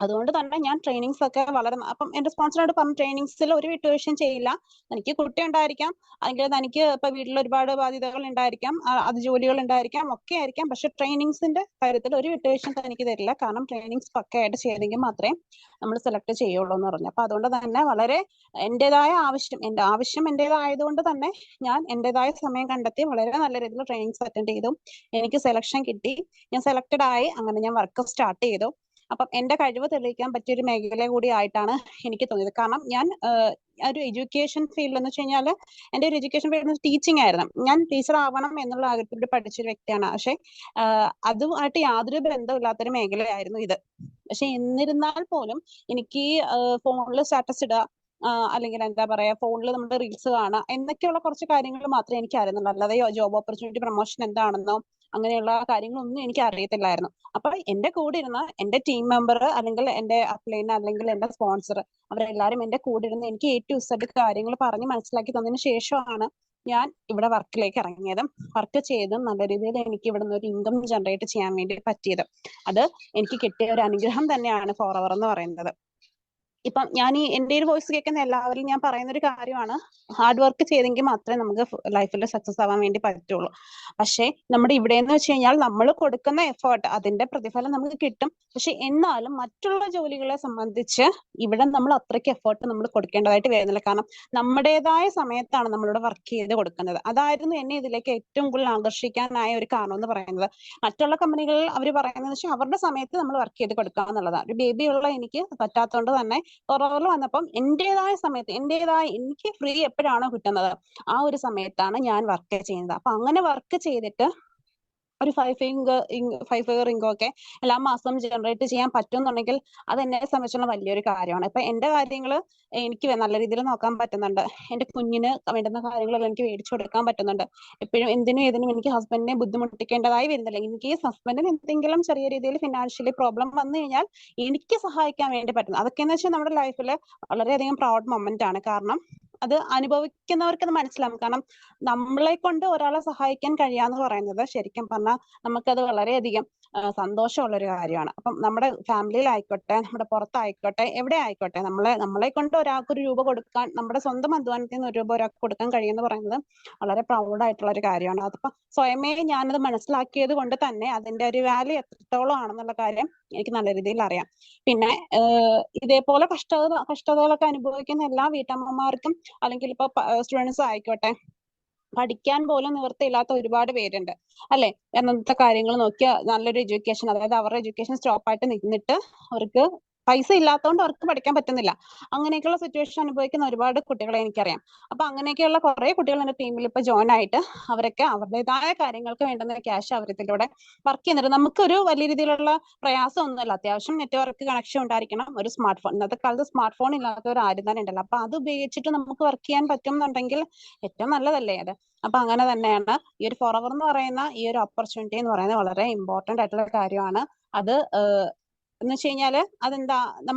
അതുകൊണ്ട് തന്നെ ഞാൻ ട്രെയിനിങ്സ് ഒക്കെ വളരെ അപ്പം എന്റെ സ്പോൺസറോട് പറഞ്ഞു ട്രെയിനിങ്സിൽ ഒരു വിട്ടുവീഴ്ചയും ചെയ്യില്ല. തനിക്ക് കുട്ടി ഉണ്ടായിരിക്കാം, അല്ലെങ്കിൽ തനിക്ക് ഇപ്പൊ വീട്ടിൽ ഒരുപാട് ബാധ്യതകൾ ഉണ്ടായിരിക്കാം, അത് ജോലികൾ ഉണ്ടായിരിക്കാം, ഒക്കെ ആയിരിക്കാം. പക്ഷെ ട്രെയിനിങ്സിന്റെ കാര്യത്തിൽ ഒരു വിട്ടുവീഴ്ചയും തനിക്ക് തരില്ല. കാരണം ട്രെയിനിങ്സ് പക്കയായിട്ട് ചെയ്തെങ്കിൽ മാത്രമേ നമ്മൾ സെലക്ട് ചെയ്യുള്ളൂ എന്ന് പറഞ്ഞു. അപ്പൊ അതുകൊണ്ട് തന്നെ വളരെ എന്റേതായ ആവശ്യം എന്റേതായതുകൊണ്ട് തന്നെ ഞാൻ എന്റേതായ സമയം കണ്ടെത്തി വളരെ നല്ല രീതിയിൽ ട്രെയിനിങ്സ് അറ്റൻഡ് ചെയ്തു. എനിക്ക് സെലക്ഷൻ കിട്ടി, ഞാൻ സെലക്ടഡ് ആയി. അങ്ങനെ ഞാൻ വർക്ക് സ്റ്റാർട്ട് ചെയ്തു. അപ്പം എന്റെ കഴിവ് തെളിയിക്കാൻ പറ്റിയ ഒരു മേഖല കൂടി ആയിട്ടാണ് എനിക്ക് തോന്നിയത്. കാരണം ഞാൻ ഒരു എഡ്യൂക്കേഷൻ ഫീൽഡ് എന്ന് വെച്ച് കഴിഞ്ഞാൽ എന്റെ ഒരു എഡ്യൂക്കേഷൻ ഫീൽഡ് ടീച്ചിങ് ആയിരുന്നു. ഞാൻ ടീച്ചർ ആവണം എന്നുള്ള ആഗ്രഹത്തിൽ പഠിച്ചൊരു വ്യക്തിയാണ്. പക്ഷെ അതുമായിട്ട് യാതൊരു ബന്ധമില്ലാത്തൊരു മേഖലയായിരുന്നു ഇത്. പക്ഷെ എന്നിരുന്നാൽ പോലും എനിക്ക് ഫോണിൽ സ്റ്റാറ്റസ് ഇടുക, അല്ലെങ്കിൽ എന്താ പറയാ, ഫോണിൽ നമ്മുടെ റീൽസ് കാണുക എന്നൊക്കെയുള്ള കുറച്ച് കാര്യങ്ങൾ മാത്രമേ എനിക്ക് അറിയുന്നുള്ളൂ. അല്ലാതെ ജോബ് ഓപ്പർച്യൂണിറ്റി പ്രൊമോഷൻ എന്താണെന്നോ അങ്ങനെയുള്ള കാര്യങ്ങളൊന്നും എനിക്ക് അറിയത്തില്ലായിരുന്നു. അപ്പൊ എന്റെ കൂടെ ഇരുന്ന എന്റെ ടീം മെമ്പർ, അല്ലെങ്കിൽ എന്റെ അപ്ലൈൻ, അല്ലെങ്കിൽ എന്റെ സ്പോൺസർ, അവരെല്ലാരും എന്റെ കൂടെ ഇരുന്ന് എനിക്ക് A to Z കാര്യങ്ങൾ പറഞ്ഞ് മനസ്സിലാക്കി തന്നതിന് ശേഷമാണ് ഞാൻ ഇവിടെ വർക്കിലേക്ക് ഇറങ്ങിയതും വർക്ക് ചെയ്തും നല്ല രീതിയിൽ എനിക്ക് ഇവിടെ നിന്ന് ഒരു ഇൻകം ജനറേറ്റ് ചെയ്യാൻ വേണ്ടി പറ്റിയത്. അത് എനിക്ക് കിട്ടിയ ഒരു അനുഗ്രഹം തന്നെയാണ് ഫോറവർ എന്ന് പറയുന്നത്. ഇപ്പം ഞാൻ എന്റെ ഒരു വോയിസ് കേൾക്കുന്ന എല്ലാവരും ഞാൻ പറയുന്ന ഒരു കാര്യമാണ്, ഹാർഡ് വർക്ക് ചെയ്തെങ്കിൽ മാത്രമേ നമുക്ക് ലൈഫിൽ സക്സസ് ആവാൻ വേണ്ടി പറ്റുള്ളൂ. പക്ഷെ നമ്മുടെ ഇവിടെ എന്ന് വെച്ച് കഴിഞ്ഞാൽ നമ്മൾ കൊടുക്കുന്ന എഫേർട്ട്, അതിന്റെ പ്രതിഫലം നമുക്ക് കിട്ടും. പക്ഷെ എന്നാലും മറ്റുള്ള ജോലികളെ സംബന്ധിച്ച് ഇവിടെ നമ്മൾ അത്രയ്ക്ക് എഫേർട്ട് നമ്മൾ കൊടുക്കേണ്ടതായിട്ട് വരുന്നില്ല. കാരണം നമ്മുടേതായ സമയത്താണ് നമ്മളിവിടെ വർക്ക് ചെയ്ത് കൊടുക്കുന്നത്. അതായിരുന്നു എന്നെ ഇതിലേക്ക് ഏറ്റവും കൂടുതൽ ആകർഷിക്കാനായ ഒരു കാരണം എന്ന് പറയുന്നത്. മറ്റുള്ള കമ്പനികളിൽ അവർ പറയുന്നത് വെച്ചാൽ അവരുടെ സമയത്ത് നമ്മൾ വർക്ക് ചെയ്ത് കൊടുക്കുക എന്നുള്ളതാണ്. ഒരു ബേബി ഉള്ള എനിക്ക് പറ്റാത്തതുകൊണ്ട് തന്നെ കൊറോണ വന്നപ്പം എന്റേതായ സമയത്ത് എനിക്ക് ഫ്രീ എപ്പോഴാണോ കിട്ടുന്നത് ആ ഒരു സമയത്താണ് ഞാൻ വർക്ക് ചെയ്യുന്നത്. അപ്പൊ അങ്ങനെ വർക്ക് ചെയ്തിട്ട് ഒരു 5 ഫിഗർ ഇൻകം ഒക്കെ എല്ലാ മാസവും ജനറേറ്റ് ചെയ്യാൻ പറ്റുമെന്നുണ്ടെങ്കിൽ അത് എന്നെ സംബന്ധിച്ചുള്ള വലിയൊരു കാര്യമാണ്. ഇപ്പൊ എന്റെ കാര്യങ്ങൾ എനിക്ക് നല്ല രീതിയിൽ നോക്കാൻ പറ്റുന്നുണ്ട്. എന്റെ കുഞ്ഞിന് വേണ്ടുന്ന കാര്യങ്ങളെല്ലാം എനിക്ക് മേടിച്ചു കൊടുക്കാൻ പറ്റുന്നുണ്ട്. എപ്പോഴും എന്തിനും ഏതിനും എനിക്ക് ഹസ്ബൻഡിനെ ബുദ്ധിമുട്ടിക്കേണ്ടതായി വരുന്നില്ല. എനിക്ക് ഹസ്ബൻഡിന് എന്തെങ്കിലും ചെറിയ രീതിയിൽ ഫിനാൻഷ്യലി പ്രോബ്ലം വന്നു കഴിഞ്ഞാൽ എനിക്ക് സഹായിക്കാൻ വേണ്ടി പറ്റുന്നു. അതൊക്കെ എന്ന് വെച്ചാൽ നമ്മുടെ ലൈഫിൽ വളരെയധികം പ്രൗഡ് മൊമെന്റ് ആണ്. കാരണം അത് അനുഭവിക്കുന്നവർക്ക് അത് മനസ്സിലാവും. കാരണം നമ്മളെ കൊണ്ട് ഒരാളെ സഹായിക്കാൻ കഴിയാന്ന് പറയുന്നത് ശരിക്കും പറഞ്ഞാൽ നമുക്കത് വളരെയധികം സന്തോഷമുള്ള ഒരു കാര്യമാണ്. അപ്പം നമ്മുടെ ഫാമിലിയിലായിക്കോട്ടെ, നമ്മുടെ പുറത്തായിക്കോട്ടെ, എവിടെ ആയിക്കോട്ടെ, നമ്മളെ കൊണ്ട് ഒരാൾക്ക് ഒരു രൂപ കൊടുക്കാൻ, നമ്മുടെ സ്വന്തം അധ്വാനത്തിൽ നിന്ന് ഒരു രൂപ ഒരാൾക്ക് കൊടുക്കാൻ കഴിയുമെന്ന് പറയുന്നത് വളരെ പ്രൗഡ് ആയിട്ടുള്ള ഒരു കാര്യമാണ്. അതിപ്പോ സ്വയമേ ഞാനത് മനസ്സിലാക്കിയത് കൊണ്ട് തന്നെ അതിന്റെ ഒരു വാല്യൂ എത്രത്തോളം ആണെന്നുള്ള കാര്യം എനിക്ക് നല്ല രീതിയിൽ അറിയാം. പിന്നെ ഇതേപോലെ കഷ്ടതകളൊക്കെ അനുഭവിക്കുന്ന എല്ലാ വീട്ടമ്മമാർക്കും, അല്ലെങ്കിൽ ഇപ്പൊ സ്റ്റുഡൻസ് ആയിക്കോട്ടെ, പഠിക്കാൻ പോലും നിവൃത്തിയില്ലാത്ത ഒരുപാട് പേരുണ്ട് അല്ലെ. എന്നത്തെ കാര്യങ്ങൾ നോക്കിയ നല്ലൊരു എഡ്യൂക്കേഷൻ, അതായത് അവരുടെ എഡ്യൂക്കേഷൻ സ്റ്റോപ്പ് ആയിട്ട് നിന്നിട്ട് അവർക്ക് പൈസ ഇല്ലാത്തതുകൊണ്ട് അവർക്ക് പഠിക്കാൻ പറ്റുന്നില്ല. അങ്ങനെയൊക്കെയുള്ള സിറ്റുവേഷൻ അനുഭവിക്കുന്ന ഒരുപാട് കുട്ടികളെ എനിക്കറിയാം. അപ്പൊ അങ്ങനെയൊക്കെയുള്ള കുറെ കുട്ടികൾ എന്റെ ടീമിൽ ഇപ്പൊ ജോയിൻ ആയിട്ട് അവരൊക്കെ അവരുടേതായ കാര്യങ്ങൾക്ക് വേണ്ടുന്ന ക്യാഷ് അവരിതിലൂടെ വർക്ക് ചെയ്യുന്നുണ്ട്. നമുക്കൊരു വലിയ രീതിയിലുള്ള പ്രയാസം ഒന്നുമല്ല. അത്യാവശ്യം നെറ്റ്വർക്ക് കണക്ഷൻ ഉണ്ടായിരിക്കണം. ഒരു സ്മാർട്ട് ഫോൺ, ഇന്നത്തെ കാലത്ത് സ്മാർട്ട് ഫോൺ ഇല്ലാത്തവർ ആരും തന്നെ ഉണ്ടല്ലോ. അപ്പൊ അത് ഉപയോഗിച്ചിട്ട് നമുക്ക് വർക്ക് ചെയ്യാൻ പറ്റുന്നുണ്ടെങ്കിൽ ഏറ്റവും നല്ലതല്ലേ അത്. അപ്പൊ അങ്ങനെ തന്നെയാണ് ഈ ഒരു ഫോറവർ എന്ന് പറയുന്ന ഈ ഒരു ഓപ്പർച്യൂണിറ്റി എന്ന് പറയുന്നത് വളരെ ഇമ്പോർട്ടന്റ് ആയിട്ടുള്ള കാര്യമാണ്. അത് എന്ന് വെച്ച് കഴിഞ്ഞാല് അതെന്താ,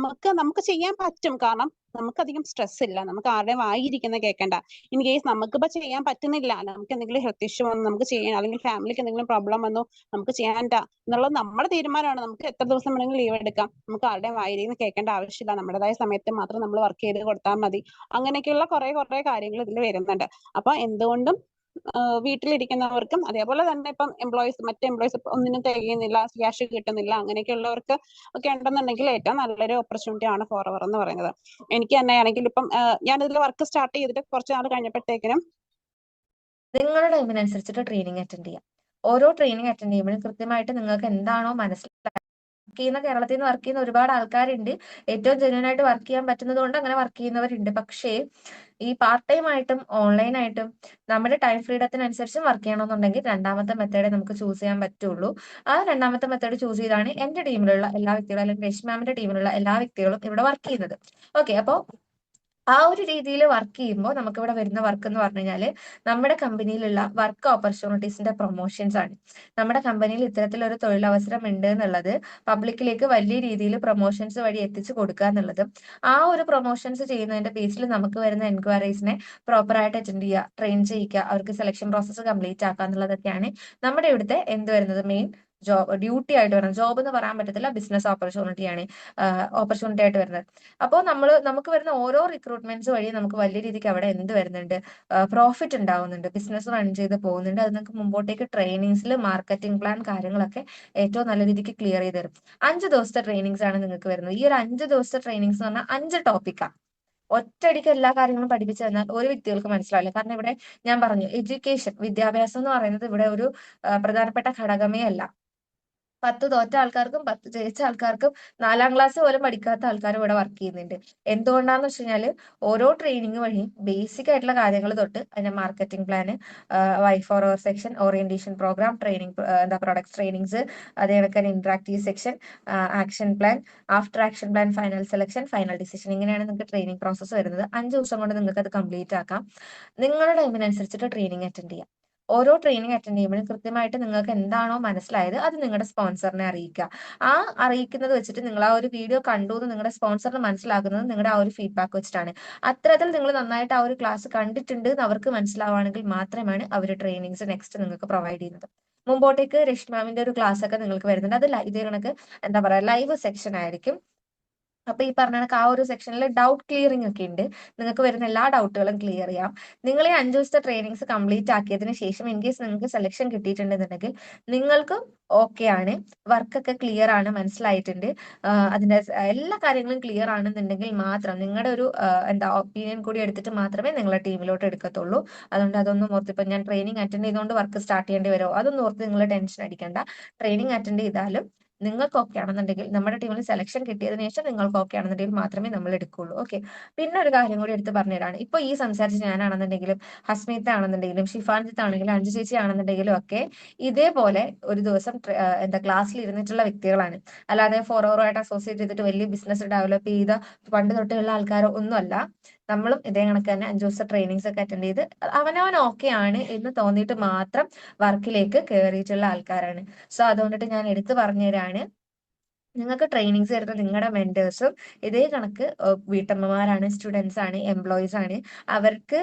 നമുക്ക് ചെയ്യാൻ പറ്റും. കാരണം നമുക്കധികം സ്ട്രെസ് ഇല്ല. നമുക്ക് ആരുടെയും വായിരിക്കുന്ന കേൾക്കണ്ട. ഇൻ കേസ് നമുക്കിപ്പോ ചെയ്യാൻ പറ്റുന്നില്ല, നമുക്ക് എന്തെങ്കിലും ഹെൽത്ത് ഇഷ്യൂ വന്നു, നമുക്ക് ചെയ്യാൻ, അല്ലെങ്കിൽ ഫാമിലിക്ക് എന്തെങ്കിലും പ്രോബ്ലം വന്നു, നമുക്ക് ചെയ്യാൻ എന്നുള്ളത് നമ്മുടെ തീരുമാനമാണ്. നമുക്ക് എത്ര ദിവസം വേണമെങ്കിലും ലീവ് എടുക്കാം. നമുക്ക് ആരുടെയും വായിരിക്കുന്ന കേൾക്കേണ്ട ആവശ്യമില്ല. നമ്മുടേതായ സമയത്ത് മാത്രം നമ്മൾ വർക്ക് ചെയ്ത് കൊടുത്താൽ മതി. അങ്ങനെയൊക്കെയുള്ള കുറെ കാര്യങ്ങൾ ഇതിൽ വരുന്നുണ്ട്. അപ്പൊ എന്തുകൊണ്ടും വീട്ടിലിരിക്കുന്നവർക്കും, അതേപോലെ തന്നെ ഇപ്പം മറ്റേ എംപ്ലോയീസ് ഒന്നിനും തികയുന്നില്ല, ക്യാഷ് കിട്ടുന്നില്ല, അങ്ങനെയൊക്കെയുള്ളവർക്ക് ഒക്കെ ഉണ്ടെന്നുണ്ടെങ്കിൽ ഏറ്റവും നല്ലൊരു ഓപ്പർച്യൂണിറ്റി ആണ് ഫോറവർ എന്ന് പറയുന്നത്. എനിക്ക് തന്നെ ആണെങ്കിൽ ഇപ്പം ഞാൻ ഇതിൽ വർക്ക് സ്റ്റാർട്ട് ചെയ്തിട്ട് കുറച്ച് നാൾ കഴിഞ്ഞപ്പോഴത്തേക്കിനും നിങ്ങളുടെ ടൈമിനനുസരിച്ചിട്ട് ട്രെയിനിങ് അറ്റൻഡ് ചെയ്യാം. ഓരോ ട്രെയിനിങ് അറ്റൻഡ് ചെയ്യുമ്പോഴും കൃത്യമായിട്ട് നിങ്ങൾക്ക് എന്താണോ മനസ്സിലാക്കുന്നത്, കേരളത്തിൽ നിന്ന് വർക്ക് ചെയ്യുന്ന ഒരുപാട് ആൾക്കാരുണ്ട്. ഏറ്റവും ജെന്യൂൻ ആയിട്ട് വർക്ക് ചെയ്യാൻ പറ്റുന്നത് കൊണ്ട് അങ്ങനെ വർക്ക് ചെയ്യുന്നവരുണ്ട്. പക്ഷേ ഈ പാർട്ട് ടൈം ആയിട്ടും ഓൺലൈൻ ആയിട്ടും നമ്മുടെ ടൈം ഫ്രീഡത്തിനനുസരിച്ചും വർക്ക് ചെയ്യണമെന്നുണ്ടെങ്കിൽ രണ്ടാമത്തെ മെത്തേഡേ നമുക്ക് ചൂസ് ചെയ്യാൻ പറ്റുള്ളൂ. ആ രണ്ടാമത്തെ മെത്തേഡ് ചൂസ് ചെയ്താണ് എന്റെ ടീമിലുള്ള എല്ലാ വ്യക്തികളും, അല്ലെങ്കിൽ രശ്മി മാമിന്റെ ടീമിലുള്ള എല്ലാ വ്യക്തികളും ഇവിടെ വർക്ക് ചെയ്യുന്നത്. ഓക്കെ, അപ്പോൾ ആ ഒരു രീതിയിൽ വർക്ക് ചെയ്യുമ്പോൾ നമുക്ക് ഇവിടെ വരുന്ന വർക്ക് എന്ന് പറഞ്ഞു കഴിഞ്ഞാൽ നമ്മുടെ കമ്പനിയിലുള്ള വർക്ക് ഓപ്പർച്യൂണിറ്റീസിന്റെ പ്രൊമോഷൻസ് ആണ്. നമ്മുടെ കമ്പനിയിൽ ഇത്തരത്തിലൊരു തൊഴിലവസരം ഉണ്ട് എന്നുള്ളത് പബ്ലിക്കിലേക്ക് വലിയ രീതിയിൽ പ്രൊമോഷൻസ് വഴി എത്തിച്ചു കൊടുക്കുക എന്നുള്ളതും, ആ ഒരു പ്രൊമോഷൻസ് ചെയ്യുന്നതിന്റെ ബേസിൽ നമുക്ക് വരുന്ന എൻക്വയറീസിനെ പ്രോപ്പറായിട്ട് അറ്റൻഡ് ചെയ്യുക, ട്രെയിൻ ചെയ്യിക്കുക, അവർക്ക് സെലക്ഷൻ പ്രോസസ്സ് കംപ്ലീറ്റ് ആക്കുക എന്നുള്ളതൊക്കെയാണ് നമ്മുടെ ഇവിടുത്തെ എന്ത് വരുന്നത് മെയിൻ ഡ്യൂട്ടി ആയിട്ട് വരുന്നത്. ജോബ് എന്ന് പറയാൻ പറ്റത്തില്ല, ബിസിനസ് ഓപ്പർച്യൂണിറ്റി ആയിട്ട് വരുന്നത്. അപ്പോൾ നമുക്ക് വരുന്ന ഓരോ റിക്രൂട്ട്മെന്റ്സ് വഴി നമുക്ക് വലിയ രീതിക്ക് അവിടെ എന്ത് വരുന്നുണ്ട്, പ്രോഫിറ്റ് ഉണ്ടാവുന്നുണ്ട്, ബിസിനസ് റൺ ചെയ്ത് പോകുന്നുണ്ട്. അത് നിങ്ങൾക്ക് മുമ്പോട്ടേക്ക് ട്രെയിനിങ്സിൽ മാർക്കറ്റിംഗ് പ്ലാൻ കാര്യങ്ങളൊക്കെ ഏറ്റവും നല്ല രീതിക്ക് ക്ലിയർ ചെയ്ത് തരും. 5 ദിവസത്തെ ട്രെയിനിങ്സ് ആണ് നിങ്ങൾക്ക് വരുന്നത്. ഈ ഒരു 5 ദിവസത്തെ ട്രെയിനിങ്സ് എന്ന് പറഞ്ഞാൽ 5 ടോപ്പിക്കാണ്. ഒറ്റയടിക്ക് എല്ലാ കാര്യങ്ങളും പഠിപ്പിച്ചു തന്നാൽ ഒരു വ്യക്തികൾക്ക് മനസ്സിലാവില്ല. കാരണം ഇവിടെ ഞാൻ പറഞ്ഞു, എഡ്യൂക്കേഷൻ, വിദ്യാഭ്യാസം എന്ന് പറയുന്നത് ഇവിടെ ഒരു പ്രധാനപ്പെട്ട ഘടകമേ അല്ല. 10 തോറ്റ ആൾക്കാർക്കും 10 ജയിച്ച ആൾക്കാർക്കും 4ാം ക്ലാസ് പോലും പഠിക്കാത്ത ആൾക്കാരും ഇവിടെ വർക്ക് ചെയ്യുന്നുണ്ട്. എന്തുകൊണ്ടാന്ന് വെച്ച് കഴിഞ്ഞാല് ഓരോ ട്രെയിനിങ് വഴിയും ബേസിക് ആയിട്ടുള്ള കാര്യങ്ങൾ തൊട്ട് അതിന്റെ മാർക്കറ്റിംഗ് പ്ലാന്, Y4 അവർ session, orientation programme, training, products trainings, അതേപോലെ interactive session, action plan, after action plan, final selection, final decision, ഇങ്ങനെയാണ് നിങ്ങൾക്ക് ട്രെയിനിങ് പ്രോസസ്സ് വരുന്നത്. 5 ദിവസം കൊണ്ട് നിങ്ങൾക്ക് അത് കംപ്ലീറ്റ് ആക്കാം. നിങ്ങളുടെ ടൈമിനനുസരിച്ചിട്ട് ട്രെയിനിങ് അറ്റൻഡ് ചെയ്യാം. ഓരോ ട്രെയിനിങ് അറ്റൻഡ് ചെയ്യുമ്പോഴും കൃത്യമായിട്ട് നിങ്ങൾക്ക് എന്താണോ മനസ്സിലായത് അത് നിങ്ങളുടെ സ്പോൺസറിനെ അറിയിക്കുക. ആ അറിയിക്കുന്നത് വെച്ചിട്ട് നിങ്ങൾ ആ ഒരു വീഡിയോ കണ്ടു എന്ന് നിങ്ങളുടെ സ്പോൺസറിന് മനസ്സിലാക്കുന്നത് നിങ്ങളുടെ ആ ഒരു ഫീഡ്ബാക്ക് വെച്ചിട്ടാണ്. അത്തരത്തിൽ നിങ്ങൾ നന്നായിട്ട് ആ ഒരു ക്ലാസ് കണ്ടിട്ടുണ്ട് എന്ന് അവർക്ക് മനസ്സിലാവുകയാണെങ്കിൽ മാത്രമാണ് അവർ ട്രെയിനിങ്സ് നെക്സ്റ്റ് നിങ്ങൾക്ക് പ്രൊവൈഡ് ചെയ്യുന്നത്. മുമ്പോട്ടേക്ക് രശ്മി മാമിന്റെ ഒരു ക്ലാസ് ഒക്കെ നിങ്ങൾക്ക് വരുന്നുണ്ട്. അത് ഇതേ കണക്ക് എന്താ പറയാ, ലൈവ് സെക്ഷൻ ആയിരിക്കും. അപ്പൊ ഈ പറഞ്ഞ കണക്ക് ആ ഒരു സെക്ഷനിൽ ഡൗട്ട് ക്ലിയറിംഗ് ഒക്കെ ഉണ്ട്. നിങ്ങൾക്ക് വരുന്ന എല്ലാ ഡൗട്ടുകളും ക്ലിയർ ചെയ്യാം. നിങ്ങൾ ഈ 5 ദിവസത്തെ ട്രെയിനിങ്സ് കംപ്ലീറ്റ് ആക്കിയതിനു ശേഷം ഇൻ കേസ് നിങ്ങൾക്ക് സെലക്ഷൻ കിട്ടിയിട്ടുണ്ടെന്നുണ്ടെങ്കിൽ നിങ്ങൾക്ക് ഓക്കെ ആണ്, വർക്കൊക്കെ ക്ലിയർ ആണ്, മനസ്സിലായിട്ടുണ്ട്, അതിന്റെ എല്ലാ കാര്യങ്ങളും ക്ലിയർ ആണെന്നുണ്ടെങ്കിൽ മാത്രം നിങ്ങളുടെ ഒരു എന്താ ഒപ്പീനിയൻ കൂടി എടുത്തിട്ട് മാത്രമേ നിങ്ങളെ ടീമിലോട്ട് എടുക്കത്തുള്ളൂ. അതുകൊണ്ട് അതൊന്നും ഓർത്ത് ഇപ്പൊ ഞാൻ ട്രെയിനിങ് അറ്റൻഡ് ചെയ്തുകൊണ്ട് വർക്ക് സ്റ്റാർട്ട് ചെയ്യേണ്ടി വരുമോ അതൊന്നും ഓർത്ത് നിങ്ങൾ ടെൻഷൻ അടിക്കേണ്ട. ട്രെയിനിങ് അറ്റൻഡ് ചെയ്താലും നിങ്ങൾക്ക് ഓക്കെ ആണെന്നുണ്ടെങ്കിൽ, നമ്മുടെ ടീമിൽ സെലക്ഷൻ കിട്ടിയതിനു ശേഷം നിങ്ങൾക്ക് ഓക്കെ ആണെന്നുണ്ടെങ്കിൽ മാത്രമേ നമ്മൾ എടുക്കുള്ളൂ. ഓക്കെ. പിന്നെ ഒരു കാര്യം കൂടി എടുത്ത് പറഞ്ഞുതരാണ്. ഇപ്പൊ ഈ സംസാരിച്ച് ഞാനാണെന്നുണ്ടെങ്കിലും, ഹസ്മിത്ത ആണെന്നുണ്ടെങ്കിലും, ഷിഫാൻജിത്ത് ആണെങ്കിലും, അഞ്ജു ചേച്ചി ആണെന്നുണ്ടെങ്കിലും ഒക്കെ ഇതേപോലെ ഒരു ദിവസം എന്താ ക്ലാസ്സിൽ ഇരുന്നിട്ടുള്ള വ്യക്തികളാണ്. അല്ലാതെ ഫോറോവറുമായിട്ട് അസോസിയേറ്റ് ചെയ്തിട്ട് വലിയ ബിസിനസ് ഡെവലപ്പ് ചെയ്ത പണ്ട് തൊട്ടുള്ള ആൾക്കാരോ ഒന്നുമല്ല. നമ്മളും ഇതേ കണക്ക് തന്നെ 5 ദിവസത്തെ ട്രെയിനിങ്സ് ഒക്കെ അറ്റൻഡ് ചെയ്ത് അവനവൻ ഓക്കെ ആണ് എന്ന് തോന്നിയിട്ട് മാത്രം വർക്കിലേക്ക് കയറിയിട്ടുള്ള ആൾക്കാരാണ്. സോ അതുകൊണ്ടിട്ട് ഞാൻ എടുത്തു പറഞ്ഞുതരാണ്, നിങ്ങൾക്ക് ട്രെയിനിങ്സ് തരുന്ന നിങ്ങളുടെ മെന്റേഴ്സും ഇതേ കണക്ക് വീട്ടമ്മമാരാണ്, സ്റ്റുഡൻസ് ആണ്, എംപ്ലോയീസ് ആണ്. അവർക്ക്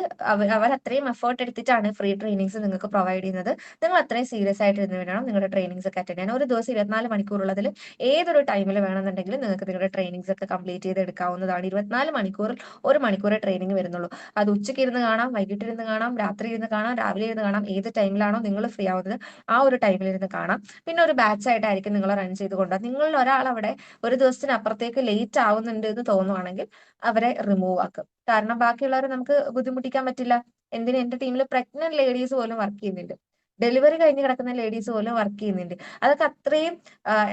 അവർ അത്രയും എഫേർട്ട് എടുത്തിട്ടാണ് ഫ്രീ ട്രെയിനിങ്സ് നിങ്ങൾക്ക് പ്രൊവൈഡ് ചെയ്യുന്നത്. നിങ്ങൾ അത്രയും സീരിയസ് ആയിട്ട് ഇരുന്ന് വേണം നിങ്ങളുടെ ട്രെയിനിങ്സ് ഒക്കെ അറ്റൻഡ് ചെയ്യാൻ. ഒരു ദിവസം 24 മണിക്കൂറുള്ളതിൽ ഏതൊരു ടൈമിൽ വേണമെന്നുണ്ടെങ്കിലും നിങ്ങൾക്ക് നിങ്ങളുടെ ട്രെയിനിങ്സ് ഒക്കെ കംപ്ലീറ്റ് ചെയ്ത് എടുക്കാവുന്നതാണ്. 24 മണിക്കൂറിൽ 1 മണിക്കൂറേ ട്രെയിനിങ് വരുന്നുള്ളൂ. അത് ഉച്ചയ്ക്ക് ഇരുന്ന് കാണാം, വൈകിട്ട് ഇരുന്ന് കാണാം, രാത്രി ഇരുന്ന് കാണാം, രാവിലെ ഇരുന്ന് കാണാം. ഏത് ടൈമിലാണോ നിങ്ങൾ ഫ്രീ ആവുന്നത് ആ ഒരു ടൈമിൽ ഇരുന്ന് കാണാം. പിന്നെ ഒരു ബാച്ച് ആയിട്ടായിരിക്കും നിങ്ങൾ റൺ ചെയ്തുകൊണ്ട്, നിങ്ങളിൽ ഒരാൾ അവിടെ ഒരു ദിവസത്തിന് അപ്പുറത്തേക്ക് ലേറ്റ് ആവുന്നുണ്ട് എന്ന് തോന്നുവാണെങ്കിൽ അവരെ റിമൂവ് ആക്കും. കാരണം ബാക്കിയുള്ളവരെ നമുക്ക് ബുദ്ധിമുട്ടിക്കാൻ പറ്റില്ല. എന്തിന്, എന്റെ ടീമിൽ പ്രഗ്നന്റ് ലേഡീസ് പോലും വർക്ക് ചെയ്യുന്നുണ്ട്, ഡെലിവറി കഴിഞ്ഞ് കിടക്കുന്ന ലേഡീസ് പോലും വർക്ക് ചെയ്യുന്നുണ്ട്. അതൊക്കെ അത്രയും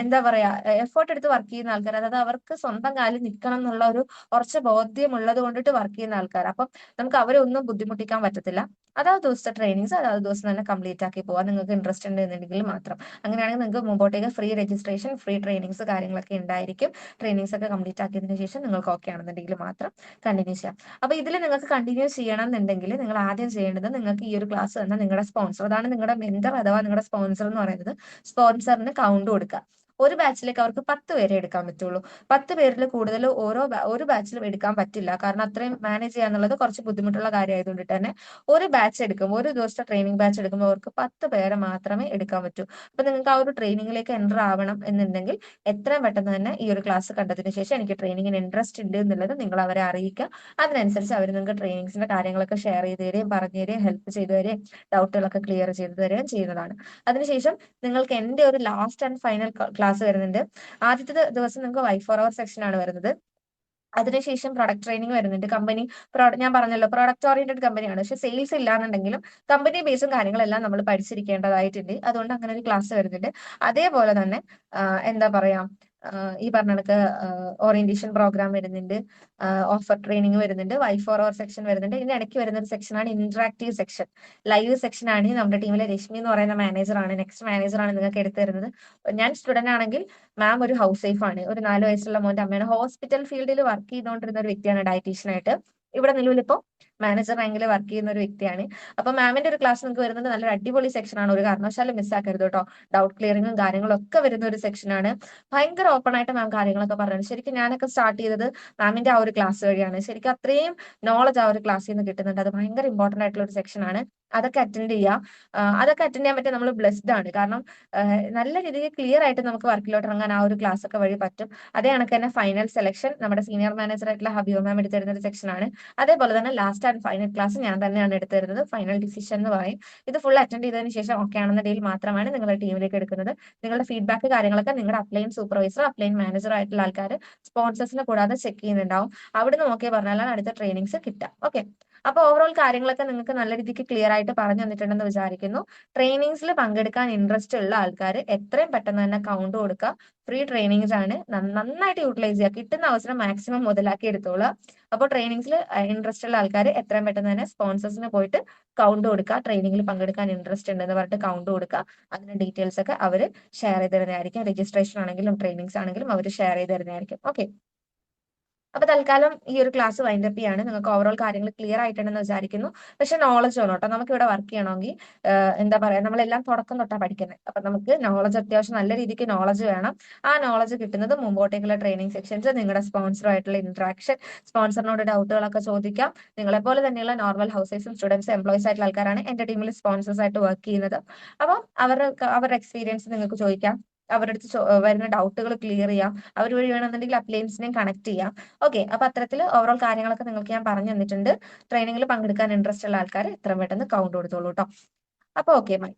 എന്താ പറയാ, എഫേർട്ട് എടുത്ത് വർക്ക് ചെയ്യുന്ന ആൾക്കാർ. അതായത് അവർക്ക് സ്വന്തം കാലിൽ നിൽക്കണം എന്നുള്ള ഒരു കുറച്ച് ബോധ്യമുള്ളത് കൊണ്ടിട്ട് വർക്ക് ചെയ്യുന്ന ആൾക്കാർ. അപ്പം നമുക്ക് അവരെ ഒന്നും ബുദ്ധിമുട്ടിക്കാൻ പറ്റത്തില്ല. അതാത് ദിവസത്തെ ട്രെയിനിങ്സ് അതാത് ദിവസം തന്നെ കംപ്ലീറ്റ് ആക്കി പോവാം, നിങ്ങൾക്ക് ഇൻട്രസ്റ്റ് ഉണ്ടെന്നുണ്ടെങ്കിൽ മാത്രം. അങ്ങനെയാണെങ്കിൽ നിങ്ങൾക്ക് മുമ്പോട്ടേക്ക് ഫ്രീ രജിസ്ട്രേഷൻ, ഫ്രീ ട്രെയിനിങ്സ് കാര്യങ്ങളൊക്കെ ഉണ്ടായിരിക്കും. ട്രെയിനിങ്സ് ഒക്കെ കംപ്ലീറ്റ് ആക്കിയതിനു ശേഷം നിങ്ങൾക്ക് ഓക്കെ ആണെന്നുണ്ടെങ്കിൽ മാത്രം കണ്ടിന്യൂ ചെയ്യാം. അപ്പൊ ഇതിൽ നിങ്ങൾക്ക് കണ്ടിന്യൂ ചെയ്യണം എന്നുണ്ടെങ്കിൽ നിങ്ങൾ ആദ്യം ചെയ്യേണ്ടത്, നിങ്ങൾക്ക് ഈ ഒരു ക്ലാസ് തന്നെ നിങ്ങളുടെ സ്പോൺസർ, അതാണ് നിങ്ങളുടെ മെന്റർ അഥവാ നിങ്ങളുടെ സ്പോൺസർ എന്ന് പറയുന്നത്, സ്പോൺസറിന് കൗണ്ട് കൊടുക്കുക. ഒരു ബാച്ചിലേക്ക് അവർക്ക് 10 പേരെ എടുക്കാൻ പറ്റുള്ളൂ. 10 പേരിൽ കൂടുതൽ ഒരു ബാച്ചിലും എടുക്കാൻ പറ്റില്ല. കാരണം അത്രയും മാനേജ് ചെയ്യാന്നുള്ളത് കുറച്ച് ബുദ്ധിമുട്ടുള്ള കാര്യമായതുകൊണ്ട് തന്നെ ഒരു ബാച്ച് എടുക്കുമ്പോൾ, ഒരു ദിവസത്തെ ട്രെയിനിങ് ബാച്ച് എടുക്കുമ്പോൾ അവർക്ക് 10 പേരെ മാത്രമേ എടുക്കാൻ പറ്റൂ. അപ്പൊ നിങ്ങൾക്ക് ആ ഒരു ട്രെയിനിങ്ങിലേക്ക് എൻ്റർ ആവണം എന്നുണ്ടെങ്കിൽ എത്രയും പെട്ടെന്ന് തന്നെ ഈ ഒരു ക്ലാസ് കണ്ടതിന് ശേഷം എനിക്ക് ട്രെയിനിങ്ങിന് ഇൻട്രസ്റ്റ് ഉണ്ട് എന്നുള്ളത് നിങ്ങൾ അവരെ അറിയിക്കുക. അതിനനുസരിച്ച് അവർ നിങ്ങൾക്ക് ട്രെയിനിങ്സിന്റെ കാര്യങ്ങളൊക്കെ ഷെയർ ചെയ്ത് തരികയും പറഞ്ഞു തരികയും ഹെൽപ്പ് ചെയ്തു തരികയും ഡൗട്ടുകളൊക്കെ ക്ലിയർ ചെയ്ത് തരികയും ചെയ്യുന്നതാണ്. അതിനുശേഷം നിങ്ങൾക്ക് എന്റെ ഒരു ലാസ്റ്റ് ആൻഡ് ഫൈനൽ ക്ലാസ് വരുന്നുണ്ട്. ആദ്യത്തെ ദിവസം നിങ്ങൾക്ക് Y4 അവർ സെക്ഷൻ ആണ് വരുന്നത്. അതിനുശേഷം പ്രൊഡക്റ്റ് ട്രെയിനിങ് വരുന്നുണ്ട്. കമ്പനി ഞാൻ പറഞ്ഞല്ലോ പ്രൊഡക്റ്റ് ഓറിയന്റഡ് കമ്പനിയാണ്, പക്ഷെ സെയിൽസ് ഇല്ലാന്നുണ്ടെങ്കിലും കമ്പനി ബേസും കാര്യങ്ങളെല്ലാം നമ്മൾ പഠിച്ചിരിക്കേണ്ടതായിട്ടുണ്ട്. അതുകൊണ്ട് അങ്ങനെ ഒരു ക്ലാസ് വരുന്നുണ്ട്. അതേപോലെ തന്നെ എന്താ പറയാ, ഈ പറഞ്ഞ കണക്ക് ഓറിയന്റേഷൻ പ്രോഗ്രാം വരുന്നുണ്ട്, ഓഫർ ട്രെയിനിങ് വരുന്നുണ്ട്, Y4 അവർ സെക്ഷൻ വരുന്നുണ്ട്. ഇതിന്റെ ഇടയ്ക്ക് വരുന്ന ഒരു സെക്ഷനാണ് ഇന്ററാക്റ്റീവ് സെക്ഷൻ. ലൈവ് സെക്ഷൻ ആണ്. നമ്മുടെ ടീമിലെ രശ്മി എന്ന് പറയുന്ന മാനേജറാണ്, നെക്സ്റ്റ് മാനേജറാണ് നിങ്ങൾക്ക് എടുത്തു തരുന്നത്. ഞാൻ സ്റ്റുഡന്റ് ആണെങ്കിൽ മാം ഒരു ഹൗസ് വൈഫ് ആണ്, ഒരു 4 വയസ്സുള്ള മോന്റെ അമ്മയാണ്, ഹോസ്പിറ്റൽ ഫീൽഡിൽ വർക്ക് ചെയ്തുകൊണ്ടിരുന്ന ഒരു വ്യക്തിയാണ്, ഡയറ്റീഷ്യനായിട്ട്. ഇവിടെ നിലവിൽ ഇപ്പോൾ മാനേജർ റാങ്കിൽ വർക്ക് ചെയ്യുന്ന ഒരു വ്യക്തിയാണ്. അപ്പൊ മാമിന്റെ ഒരു ക്ലാസ് നിങ്ങൾക്ക് വരുന്നത് നല്ലൊരു അടിപൊളി സെക്ഷനാണ്, ഒരു കാരണവശാലും മിസ്സാക്കരുത് കേട്ടോ. ഡൗട്ട് ക്ലിയറിങ്ങും കാര്യങ്ങളും ഒക്കെ വരുന്ന ഒരു സെക്ഷനാണ്. ഭയങ്കര ഓപ്പൺ ആയിട്ട് മാം കാര്യങ്ങളൊക്കെ പറയുന്നത്. ശരിക്കും ഞാനൊക്കെ സ്റ്റാർട്ട് ചെയ്തത് മാമിന്റെ ആ ഒരു ക്ലാസ് വഴിയാണ്. ശരിക്കും അത്രയും നോളജ് ആ ഒരു ക്ലാസ്സിൽ നിന്ന് കിട്ടുന്നുണ്ട്. അത് ഭയങ്കര ഇമ്പോർട്ടന്റ് ആയിട്ടുള്ള ഒരു സെക്ഷനാണ്. അതൊക്കെ അറ്റൻഡ് ചെയ്യുക. അതൊക്കെ അറ്റൻഡ് ചെയ്യാൻ പറ്റിയ നമ്മൾ ബ്ലെസ്ഡ് ആണ്. കാരണം നല്ല രീതിയിൽ ക്ലിയർ ആയിട്ട് നമുക്ക് വർക്കിലോട്ട് ഇറങ്ങാൻ ആ ഒരു ക്ലാസ് ഒക്കെ വഴി പറ്റും. അതേ കണക്ക് തന്നെ ഫൈനൽ സെലക്ഷൻ നമ്മുടെ സീനിയർ മാനേജർ ആയിട്ടുള്ള ഹബീബ മാം എടുത്തിരുന്ന ഒരു സെക്ഷനാണ്. അതേപോലെ തന്നെ ലാസ്റ്റ് ആൻഡ് ഫൈനൽ ക്ലാസ് ഞാൻ തന്നെയാണ് എടുത്തിരുന്നത്. ഫൈനൽ ഡിസിഷൻ എന്ന് പറയും. ഇത് ഫുൾ അറ്റൻഡ് ചെയ്തതിന് ശേഷം ഓക്കെ ആണെന്നുണ്ടെങ്കിൽ മാത്രമാണ് നിങ്ങളുടെ ടീമിലേക്ക് എടുക്കുന്നത്. നിങ്ങളുടെ ഫീഡ്ബാക്ക് കാര്യങ്ങളൊക്കെ നിങ്ങളുടെ അപ്ലൈൻ സൂപ്പർവൈസർ, അപ്ലൈൻ മാനേജർ ആയിട്ടുള്ള ആൾക്കാർ സ്പോൺസേഴ്സിനെ കൂടാതെ ചെക്ക് ചെയ്യുന്നുണ്ടാവും. അവിടുന്ന് ഓക്കെ പറഞ്ഞാലാണ് അടുത്ത ട്രെയിനിങ്സ് കിട്ടുക. ഓക്കെ, അപ്പൊ ഓവറോൾ കാര്യങ്ങളൊക്കെ നിങ്ങൾക്ക് നല്ല രീതിക്ക് ക്ലിയർ ആയിട്ട് പറഞ്ഞു തന്നിട്ടുണ്ടെന്ന് വിചാരിക്കുന്നു. ട്രെയിനിങ്സിൽ പങ്കെടുക്കാൻ ഇൻട്രസ്റ്റ് ഉള്ള ആൾക്കാർ എത്രയും പെട്ടെന്ന് തന്നെ കൗണ്ട് കൊടുക്കുക. ഫ്രീ ട്രെയിനിങ്സ് ആണ്, നന്നായിട്ട് യൂട്ടിലൈസ് ചെയ്യുക. കിട്ടുന്ന അവസരം മാക്സിമം മുതലാക്കി എടുത്തോളുക. അപ്പോൾ ട്രെയിനിങ്സിൽ ഇൻട്രസ്റ്റ് ഉള്ള ആൾക്കാർ എത്രയും പെട്ടെന്ന് തന്നെ സ്പോൺസേഴ്സിന് പോയിട്ട് കൗണ്ട് കൊടുക്കുക. ട്രെയിനിങ്ങിൽ പങ്കെടുക്കാൻ ഇൻട്രസ്റ്റ് ഉണ്ടെന്ന് പറഞ്ഞിട്ട് കൗണ്ട് കൊടുക്കുക. അതിന്റെ ഡീറ്റെയിൽസ് ഒക്കെ അവർ ഷെയർ ചെയ്ത് തരുന്നതായിരിക്കും. രജിസ്ട്രേഷൻ ആണെങ്കിലും ട്രെയിനിങ്സ് ആണെങ്കിലും അവർ ഷെയർ ചെയ്ത് തരുന്നതായിരിക്കും. ഓക്കെ, അപ്പൊ തൽക്കാലം ഈ ഒരു ക്ലാസ് വൈൻഡ് അപ്പ് ചെയ്യാണ്. നിങ്ങൾക്ക് ഓവറോൾ കാര്യങ്ങൾ ക്ലിയർ ആയിട്ടുണ്ടെന്ന് വിചാരിക്കുന്നു. പക്ഷെ നോളജ് വേണം കേട്ടോ. നമുക്ക് ഇവിടെ വർക്ക് ചെയ്യണമെങ്കിൽ എന്താ പറയാ, നമ്മളെല്ലാം തുടക്കം തൊട്ടാ പഠിക്കുന്നത്. അപ്പൊ നമുക്ക് നോളജ് അത്യാവശ്യം നല്ല രീതിക്ക് നോളജ് വേണം. ആ നോളജ് കിട്ടുന്നത് മുമ്പോട്ടേക്കുള്ള ട്രെയിനിങ് സെക്ഷൻസ്, നിങ്ങളുടെ സ്പോൺസറുമായിട്ടുള്ള ഇന്ററാക്ഷൻ, സ്പോൺസറിനോട് ഡൗട്ടുകളൊക്കെ ചോദിക്കാം. നിങ്ങളെ പോലെ തന്നെയുള്ള നോർമൽ ഹൗസേഴ്സും സ്റ്റുഡൻസ് എംപ്ലോയീസ് ആയിട്ടുള്ള ആൾക്കാരാണ് എന്റെ ടീമിൽ സ്പോൺസേഴ്സ് ആയിട്ട് വർക്ക് ചെയ്യുന്നത്. അപ്പം അവരുടെ എക്സ്പീരിയൻസ് നിങ്ങൾക്ക് ചോദിക്കാം. അവരുടെ അടുത്ത് വരുന്ന ഡൗട്ടുകൾ ക്ലിയർ ചെയ്യാം. അവർ വഴി വേണമെന്നുണ്ടെങ്കിൽ അപ്ലയൻസിനെയും കണക്ട് ചെയ്യാം. ഓക്കെ, അപ്പൊ അത്തരത്തിൽ ഓവറോൾ കാര്യങ്ങളൊക്കെ നിങ്ങൾക്ക് ഞാൻ പറഞ്ഞു തന്നിട്ടുണ്ട്. ട്രെയിനിങ്ങിൽ പങ്കെടുക്കാൻ ഇൻട്രസ്റ്റ് ഉള്ള ആൾക്കാർ എത്രയും പെട്ടെന്ന് കൗണ്ട് കൊടുത്തോളൂ കേട്ടോ. അപ്പൊ ഓക്കെ, ബൈ.